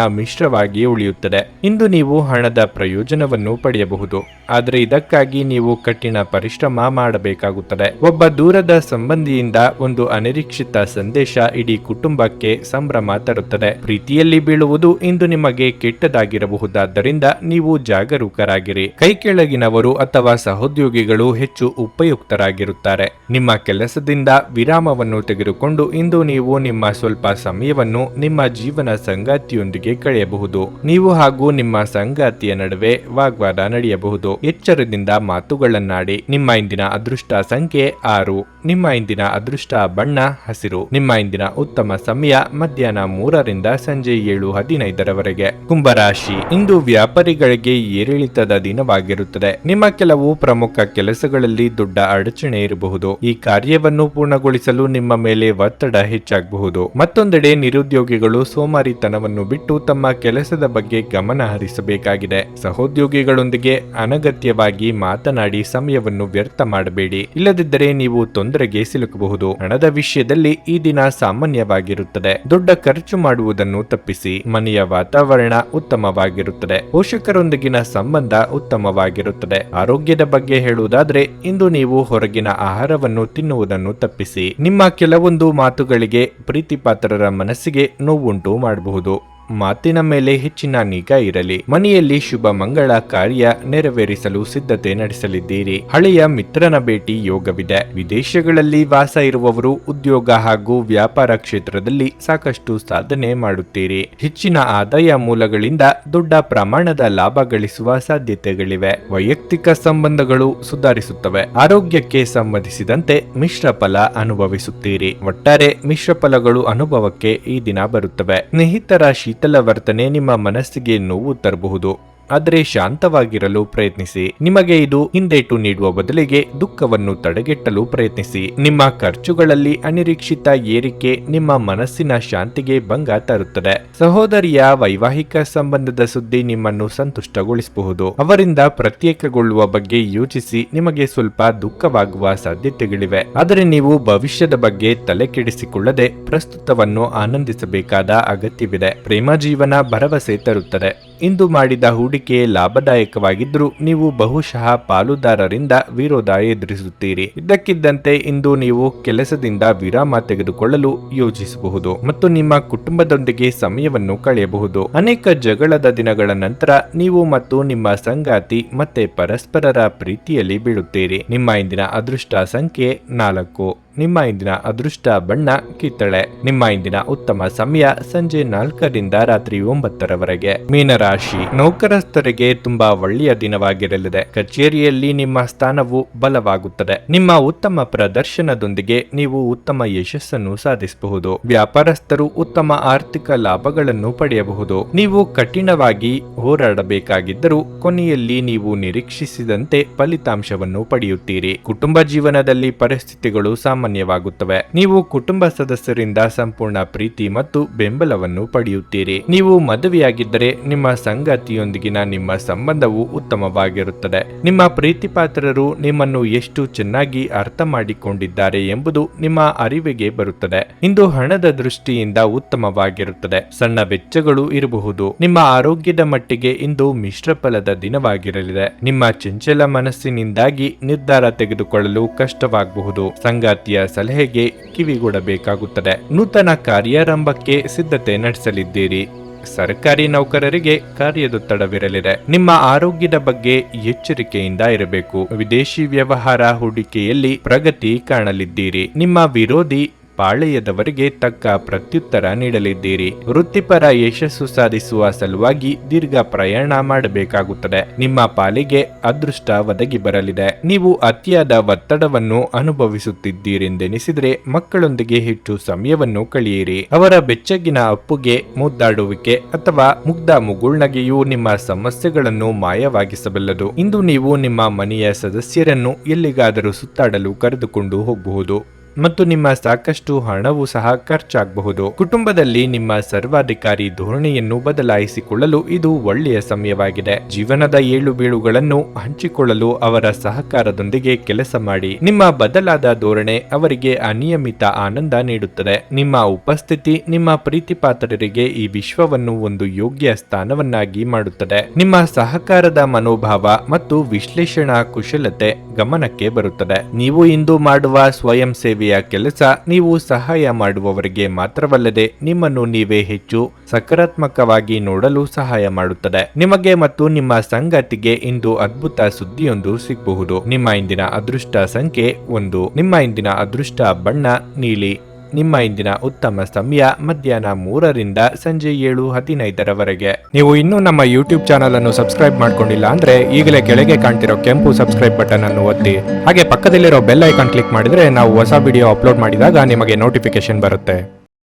ಮಿಶ್ರವಾಗಿ ಉಳಿಯುತ್ತದೆ. ಇಂದು ನೀವು ಹಣದ ಪ್ರಯೋಜನವನ್ನು ಪಡೆಯಬಹುದು, ಆದರೆ ಇದಕ್ಕಾಗಿ ನೀವು ಕಠಿಣ ಪರಿಶ್ರಮ ಮಾಡಬೇಕಾಗುತ್ತದೆ. ಒಬ್ಬ ದೂರದ ಸಂಬಂಧಿಯಿಂದ ಒಂದು ಅನಿರೀಕ್ಷಿತ ಸಂದೇಶ ಇಡೀ ಕುಟುಂಬಕ್ಕೆ ಸಂಭ್ರಮ ತರುತ್ತದೆ. ಪ್ರೀತಿಯಲ್ಲಿ ಬೀಳುವುದು ಇಂದು ನಿಮಗೆ ಕೆಟ್ಟದಾಗಿರಬಹುದಾದ್ದರಿಂದ ನೀವು ಜಾಗರೂಕರಾಗಿರಿ. ಕೈ ಕೆಳಗಿನವರು ಅಥವಾ ಸಹೋದ್ಯೋಗಿಗಳು ಹೆಚ್ಚು ಉಪಯುಕ್ತರಾಗಿರುತ್ತಾರೆ. ನಿಮ್ಮ ಕೆಲಸದಿಂದ ವಿರಾಮವನ್ನು ತೆಗೆದುಕೊಂಡು ಇಂದು ನೀವು ನಿಮ್ಮ ಸ್ವಲ್ಪ ಸಮಯವನ್ನು ನಿಮ್ಮ ಜೀವನ ಸಂಗಾತಿಯೊಂದಿಗೆ ಕಳೆಯಬಹುದು. ನೀವು ಹಾಗೂ ನಿಮ್ಮ ಸಂಗಾತಿಯ ನಡುವೆ ವಾಗ್ವಾದ ನಡೆಯಬಹುದು. ಎಚ್ಚರದಿಂದ ಮಾತುಗಳನ್ನಾಡಿ. ನಿಮ್ಮ ಇಂದಿನ ಅದೃಷ್ಟ ಸಂಖ್ಯೆ 6. ನಿಮ್ಮ ಇಂದಿನ ಅದೃಷ್ಟ ಬಣ್ಣ ಹಸಿರು. ನಿಮ್ಮ ಇಂದಿನ ಉತ್ತಮ ಸಮಯ ಮಧ್ಯಾಹ್ನ 3ರಿಂದ ಸಂಜೆ 7:15ರವರೆಗೆ. ಕುಂಭರಾಶಿ. ಇಂದು ವ್ಯಾಪಾರಿಗಳಿಗೆ ಏರಿಳಿತದ ದಿನವಾಗಿರುತ್ತದೆ. ನಿಮ್ಮ ಕೆಲವು ಪ್ರಮುಖ ಕೆಲಸಗಳಲ್ಲಿ ದೊಡ್ಡ ಅಡಚಣೆ ಇರಬಹುದು. ಈ ಕಾರ್ಯವನ್ನು ಪೂರ್ಣಗೊಳಿಸಲು ನಿಮ್ಮ ಮೇಲೆ ಒತ್ತಡ ಹೆಚ್ಚಾಗಬಹುದು. ಮತ್ತೊಂದೆಡೆ ನಿರುದ್ಯೋಗಿಗಳು ಸೋಮಾರಿತನ ವಾತಾವರಣವನ್ನು ಬಿಟ್ಟು ತಮ್ಮ ಕೆಲಸದ ಬಗ್ಗೆ ಗಮನ ಹರಿಸಬೇಕಾಗಿದೆ. ಸಹೋದ್ಯೋಗಿಗಳೊಂದಿಗೆ ಅನಗತ್ಯವಾಗಿ ಮಾತನಾಡಿ ಸಮಯವನ್ನು ವ್ಯರ್ಥ ಮಾಡಬೇಡಿ, ಇಲ್ಲದಿದ್ದರೆ ನೀವು ತೊಂದರೆಗೆ ಸಿಲುಕಬಹುದು. ಹಣದ ವಿಷಯದಲ್ಲಿ ಈ ದಿನ ಸಾಮಾನ್ಯವಾಗಿರುತ್ತದೆ. ದೊಡ್ಡ ಖರ್ಚು ಮಾಡುವುದನ್ನು ತಪ್ಪಿಸಿ. ಮನೆಯ ವಾತಾವರಣ ಉತ್ತಮವಾಗಿರುತ್ತದೆ. ಪೋಷಕರೊಂದಿಗಿನ ಸಂಬಂಧ ಉತ್ತಮವಾಗಿರುತ್ತದೆ. ಆರೋಗ್ಯದ ಬಗ್ಗೆ ಹೇಳುವುದಾದ್ರೆ ಇಂದು ನೀವು ಹೊರಗಿನ ಆಹಾರವನ್ನು ತಿನ್ನುವುದನ್ನು ತಪ್ಪಿಸಿ. ನಿಮ್ಮ ಕೆಲವೊಂದು ಮಾತುಗಳಿಗೆ ಪ್ರೀತಿಪಾತ್ರರ ಮನಸ್ಸಿಗೆ ನೋವುಂಟು ಮಾಡಬಹುದು. ಮಾತಿನ ಮೇಲೆ ಹೆಚ್ಚಿನ ನಿಗಾ ಇರಲಿ. ಮನೆಯಲ್ಲಿ ಶುಭ ಮಂಗಳ ಕಾರ್ಯ ನೆರವೇರಿಸಲು ಸಿದ್ಧತೆ ನಡೆಸಲಿದ್ದೀರಿ. ಹಳೆಯ ಮಿತ್ರನ ಭೇಟಿ ಯೋಗವಿದೆ. ವಿದೇಶಗಳಲ್ಲಿ ವಾಸ ಇರುವವರು ಉದ್ಯೋಗ ಹಾಗೂ ವ್ಯಾಪಾರ ಕ್ಷೇತ್ರದಲ್ಲಿ ಸಾಕಷ್ಟು ಸಾಧನೆ ಮಾಡುತ್ತೀರಿ. ಹೆಚ್ಚಿನ ಆದಾಯ ಮೂಲಗಳಿಂದ ದೊಡ್ಡ ಪ್ರಮಾಣದ ಲಾಭ ಗಳಿಸುವ ಸಾಧ್ಯತೆಗಳಿವೆ. ವೈಯಕ್ತಿಕ ಸಂಬಂಧಗಳು ಸುಧಾರಿಸುತ್ತವೆ. ಆರೋಗ್ಯಕ್ಕೆ ಸಂಬಂಧಿಸಿದಂತೆ ಮಿಶ್ರ ಫಲ ಅನುಭವಿಸುತ್ತೀರಿ. ಒಟ್ಟಾರೆ ಮಿಶ್ರ ಫಲಗಳು ಅನುಭವಕ್ಕೆ ಈ ದಿನ ಬರುತ್ತವೆ. ಸ್ನೇಹಿತರ ಶೀತಲ ವರ್ತನೆ ನಿಮ್ಮ ಮನಸ್ಸಿಗೆ ನೋವು ತರಬಹುದು. ಆದರೆ ಶಾಂತವಾಗಿರಲು ಪ್ರಯತ್ನಿಸಿ. ನಿಮಗೆ ಇದು ಹಿಂದೇಟು ನೀಡುವ ಬದಲಿಗೆ ದುಃಖವನ್ನು ತಡೆಗಟ್ಟಲು ಪ್ರಯತ್ನಿಸಿ. ನಿಮ್ಮ ಖರ್ಚುಗಳಲ್ಲಿ ಅನಿರೀಕ್ಷಿತ ಏರಿಕೆ ನಿಮ್ಮ ಮನಸ್ಸಿನ ಶಾಂತಿಗೆ ಭಂಗ ತರುತ್ತದೆ. ಸಹೋದರಿಯ ವೈವಾಹಿಕ ಸಂಬಂಧದ ಸುದ್ದಿ ನಿಮ್ಮನ್ನು ಸಂತುಷ್ಟಗೊಳಿಸಬಹುದು. ಅವರಿಂದ ಪ್ರತ್ಯೇಕಗೊಳ್ಳುವ ಬಗ್ಗೆ ಯೋಚಿಸಿ ನಿಮಗೆ ಸ್ವಲ್ಪ ದುಃಖವಾಗುವ ಸಾಧ್ಯತೆಗಳಿವೆ. ಆದರೆ ನೀವು ಭವಿಷ್ಯದ ಬಗ್ಗೆ ತಲೆ ಕೆಡಿಸಿಕೊಳ್ಳದೆ ಪ್ರಸ್ತುತವನ್ನು ಆನಂದಿಸಬೇಕಾದ ಅಗತ್ಯವಿದೆ. ಪ್ರೇಮ ಜೀವನ ಭರವಸೆ ತರುತ್ತದೆ. ಇಂದು ಮಾಡಿದ ಹೂಡಿಕೆ ಲಾಭದಾಯಕವಾಗಿದ್ದರೂ ನೀವು ಬಹುಶಃ ಪಾಲುದಾರರಿಂದ ವಿರೋಧ ಎದುರಿಸುತ್ತೀರಿ. ಇದ್ದಕ್ಕಿದ್ದಂತೆ ಇಂದು ನೀವು ಕೆಲಸದಿಂದ ವಿರಾಮ ತೆಗೆದುಕೊಳ್ಳಲು ಯೋಚಿಸಬಹುದು ಮತ್ತು ನಿಮ್ಮ ಕುಟುಂಬದೊಂದಿಗೆ ಸಮಯವನ್ನು ಕಳೆಯಬಹುದು. ಅನೇಕ ಜಗಳದ ದಿನಗಳ ನಂತರ ನೀವು ಮತ್ತು ನಿಮ್ಮ ಸಂಗಾತಿ ಮತ್ತೆ ಪರಸ್ಪರರ ಪ್ರೀತಿಯಲ್ಲಿ ಬೀಳುತ್ತೀರಿ. ನಿಮ್ಮ ಇಂದಿನ ಅದೃಷ್ಟ ಸಂಖ್ಯೆ 4. ನಿಮ್ಮ ಇಂದಿನ ಅದೃಷ್ಟ ಬಣ್ಣ ಕಿತ್ತಳೆ. ನಿಮ್ಮ ಇಂದಿನ ಉತ್ತಮ ಸಮಯ ಸಂಜೆ 4 ರಿಂದ ರಾತ್ರಿ 9ರವರೆಗೆ. ಮೀನರಾಶಿ, ನೌಕರಸ್ಥರಿಗೆ ತುಂಬಾ ಒಳ್ಳೆಯ ದಿನವಾಗಿರಲಿದೆ. ಕಚೇರಿಯಲ್ಲಿ ನಿಮ್ಮ ಸ್ಥಾನವು ಬಲವಾಗುತ್ತದೆ. ನಿಮ್ಮ ಉತ್ತಮ ಪ್ರದರ್ಶನದೊಂದಿಗೆ ನೀವು ಉತ್ತಮ ಯಶಸ್ಸನ್ನು ಸಾಧಿಸಬಹುದು. ವ್ಯಾಪಾರಸ್ಥರು ಉತ್ತಮ ಆರ್ಥಿಕ ಲಾಭಗಳನ್ನು ಪಡೆಯಬಹುದು. ನೀವು ಕಠಿಣವಾಗಿ ಹೋರಾಡಬೇಕಾಗಿದ್ದರೂ ಕೊನೆಯಲ್ಲಿ ನೀವು ನಿರೀಕ್ಷಿಸಿದಂತೆ ಫಲಿತಾಂಶವನ್ನು ಪಡೆಯುತ್ತೀರಿ. ಕುಟುಂಬ ಜೀವನದಲ್ಲಿ ಪರಿಸ್ಥಿತಿಗಳು ಸಾಮಾನ್ಯವಾಗುತ್ತವೆ. ನೀವು ಕುಟುಂಬ ಸದಸ್ಯರಿಂದ ಸಂಪೂರ್ಣ ಪ್ರೀತಿ ಮತ್ತು ಬೆಂಬಲವನ್ನು ಪಡೆಯುತ್ತೀರಿ. ನೀವು ಮದುವೆಯಾಗಿದ್ದರೆ ನಿಮ್ಮ ಸಂಗಾತಿಯೊಂದಿಗಿನ ನಿಮ್ಮ ಸಂಬಂಧವು ಉತ್ತಮವಾಗಿರುತ್ತದೆ. ನಿಮ್ಮ ಪ್ರೀತಿಪಾತ್ರರು ನಿಮ್ಮನ್ನು ಎಷ್ಟು ಚೆನ್ನಾಗಿ ಅರ್ಥ ಮಾಡಿಕೊಂಡಿದ್ದಾರೆ ಎಂಬುದು ನಿಮ್ಮ ಅರಿವಿಗೆ ಬರುತ್ತದೆ. ಇಂದು ಹಣದ ದೃಷ್ಟಿಯಿಂದ ಉತ್ತಮವಾಗಿರುತ್ತದೆ. ಸಣ್ಣ ವೆಚ್ಚಗಳು ಇರಬಹುದು. ನಿಮ್ಮ ಆರೋಗ್ಯದ ಮಟ್ಟಿಗೆ ಇಂದು ಮಿಶ್ರ ಫಲದ ದಿನವಾಗಿರಲಿದೆ. ನಿಮ್ಮ ಚಂಚಲ ಮನಸ್ಸಿನಿಂದಾಗಿ ನಿರ್ಧಾರ ತೆಗೆದುಕೊಳ್ಳಲು ಕಷ್ಟವಾಗಬಹುದು. ಸಂಗಾತಿಯ ಸಲಹೆಗೆ ಕಿವಿಗೊಡಬೇಕಾಗುತ್ತದೆ. ನೂತನ ಕಾರ್ಯಾರಂಭಕ್ಕೆ ಸಿದ್ಧತೆ ನಡೆಸಲಿದ್ದೀರಿ. ಸರ್ಕಾರಿ ನೌಕರರಿಗೆ ಕಾರ್ಯದೊತ್ತಡವಿರಲಿದೆ. ನಿಮ್ಮ ಆರೋಗ್ಯದ ಬಗ್ಗೆ ಎಚ್ಚರಿಕೆಯಿಂದ ಇರಬೇಕು. ವಿದೇಶಿ ವ್ಯವಹಾರ ಹೂಡಿಕೆಯಲ್ಲಿ ಪ್ರಗತಿ ಕಾಣಲಿದ್ದೀರಿ. ನಿಮ್ಮ ವಿರೋಧಿ ಪಾಳೆಯದವರಿಗೆ ತಕ್ಕ ಪ್ರತ್ಯುತ್ತರ ನೀಡಲಿದ್ದೀರಿ. ವೃತ್ತಿಪರ ಯಶಸ್ಸು ಸಾಧಿಸುವ ಸಲುವಾಗಿ ದೀರ್ಘ ಪ್ರಯಾಣ ಮಾಡಬೇಕಾಗುತ್ತದೆ. ನಿಮ್ಮ ಪಾಲಿಗೆ ಅದೃಷ್ಟ ಒದಗಿ ಬರಲಿದೆ. ನೀವು ಅತಿಯಾದ ಒತ್ತಡವನ್ನು ಅನುಭವಿಸುತ್ತಿದ್ದೀರೆಂದೆನಿಸಿದರೆ ಮಕ್ಕಳೊಂದಿಗೆ ಹೆಚ್ಚು ಸಮಯವನ್ನು ಕಳೆಯಿರಿ. ಅವರ ಬೆಚ್ಚಗಿನ ಅಪ್ಪುಗೆ, ಮುದ್ದಾಡುವಿಕೆ ಅಥವಾ ಮುಗ್ಧ ಮುಗುಳ್ನಗೆಯೂ ನಿಮ್ಮ ಸಮಸ್ಯೆಗಳನ್ನು ಮಾಯವಾಗಿಸಬಲ್ಲದು. ಇಂದು ನೀವು ನಿಮ್ಮ ಮನೆಯ ಸದಸ್ಯರನ್ನು ಎಲ್ಲಿಗಾದರೂ ಸುತ್ತಾಡಲು ಕರೆದುಕೊಂಡು ಹೋಗಬಹುದು ಮತ್ತು ನಿಮ್ಮ ಸಾಕಷ್ಟು ಹಣವೂ ಸಹ ಖರ್ಚಾಗಬಹುದು. ಕುಟುಂಬದಲ್ಲಿ ನಿಮ್ಮ ಸರ್ವಾಧಿಕಾರಿ ಧೋರಣೆಯನ್ನು ಬದಲಾಯಿಸಿಕೊಳ್ಳಲು ಇದು ಒಳ್ಳೆಯ ಸಮಯವಾಗಿದೆ. ಜೀವನದ ಏಳು ಬೀಳುಗಳನ್ನು ಹಂಚಿಕೊಳ್ಳಲು ಅವರ ಸಹಕಾರದೊಂದಿಗೆ ಕೆಲಸ ಮಾಡಿ. ನಿಮ್ಮ ಬದಲಾದ ಧೋರಣೆ ಅವರಿಗೆ ಅನಿಯಮಿತ ಆನಂದ ನೀಡುತ್ತದೆ. ನಿಮ್ಮ ಉಪಸ್ಥಿತಿ ನಿಮ್ಮ ಪ್ರೀತಿಪಾತ್ರರಿಗೆ ಈ ವಿಶ್ವವನ್ನು ಒಂದು ಯೋಗ್ಯ ಸ್ಥಾನವನ್ನಾಗಿ ಮಾಡುತ್ತದೆ. ನಿಮ್ಮ ಸಹಕಾರದ ಮನೋಭಾವ ಮತ್ತು ವಿಶ್ಲೇಷಣಾ ಕುಶಲತೆ ಗಮನಕ್ಕೆ ಬರುತ್ತದೆ. ನೀವು ಇಂದು ಮಾಡುವ ಸ್ವಯಂ ಸೇವೆಯ ಕೆಲಸ ನೀವು ಸಹಾಯ ಮಾಡುವವರಿಗೆ ಮಾತ್ರವಲ್ಲದೆ ನಿಮ್ಮನ್ನು ನೀವೇ ಹೆಚ್ಚು ಸಕಾರಾತ್ಮಕವಾಗಿ ನೋಡಲು ಸಹಾಯ ಮಾಡುತ್ತದೆ. ನಿಮಗೆ ಮತ್ತು ನಿಮ್ಮ ಸಂಗಾತಿಗೆ ಇಂದು ಅದ್ಭುತ ಸುದ್ದಿಯೊಂದು ಸಿಗಬಹುದು. ನಿಮ್ಮ ಇಂದಿನ ಅದೃಷ್ಟ ಸಂಖ್ಯೆ 1. ನಿಮ್ಮ ಇಂದಿನ ಅದೃಷ್ಟ ಬಣ್ಣ ನೀಲಿ. ನಿಮ್ಮ ಇಂದಿನ ಉತ್ತಮ ಸಮಯ ಮಧ್ಯಾಹ್ನ 3 ರಿಂದ ಸಂಜೆ 7:15ರವರೆಗೆ. ನೀವು ಇನ್ನೂ ನಮ್ಮ ಯೂಟ್ಯೂಬ್ ಚಾನಲ್ ಅನ್ನು ಸಬ್ಸ್ಕ್ರೈಬ್ ಮಾಡ್ಕೊಂಡಿಲ್ಲ ಅಂದ್ರೆ ಈಗಲೇ ಕೆಳಗೆ ಕಾಣ್ತಿರೋ ಕೆಂಪು ಸಬ್ಸ್ಕ್ರೈಬ್ ಬಟನ್ ಅನ್ನು ಒತ್ತಿ. ಹಾಗೆ ಪಕ್ಕದಲ್ಲಿರೋ ಬೆಲ್ ಐಕಾನ್ ಕ್ಲಿಕ್ ಮಾಡಿದ್ರೆ ನಾವು ಹೊಸ ವಿಡಿಯೋ ಅಪ್ಲೋಡ್ ಮಾಡಿದಾಗ ನಿಮಗೆ ನೋಟಿಫಿಕೇಶನ್ ಬರುತ್ತೆ.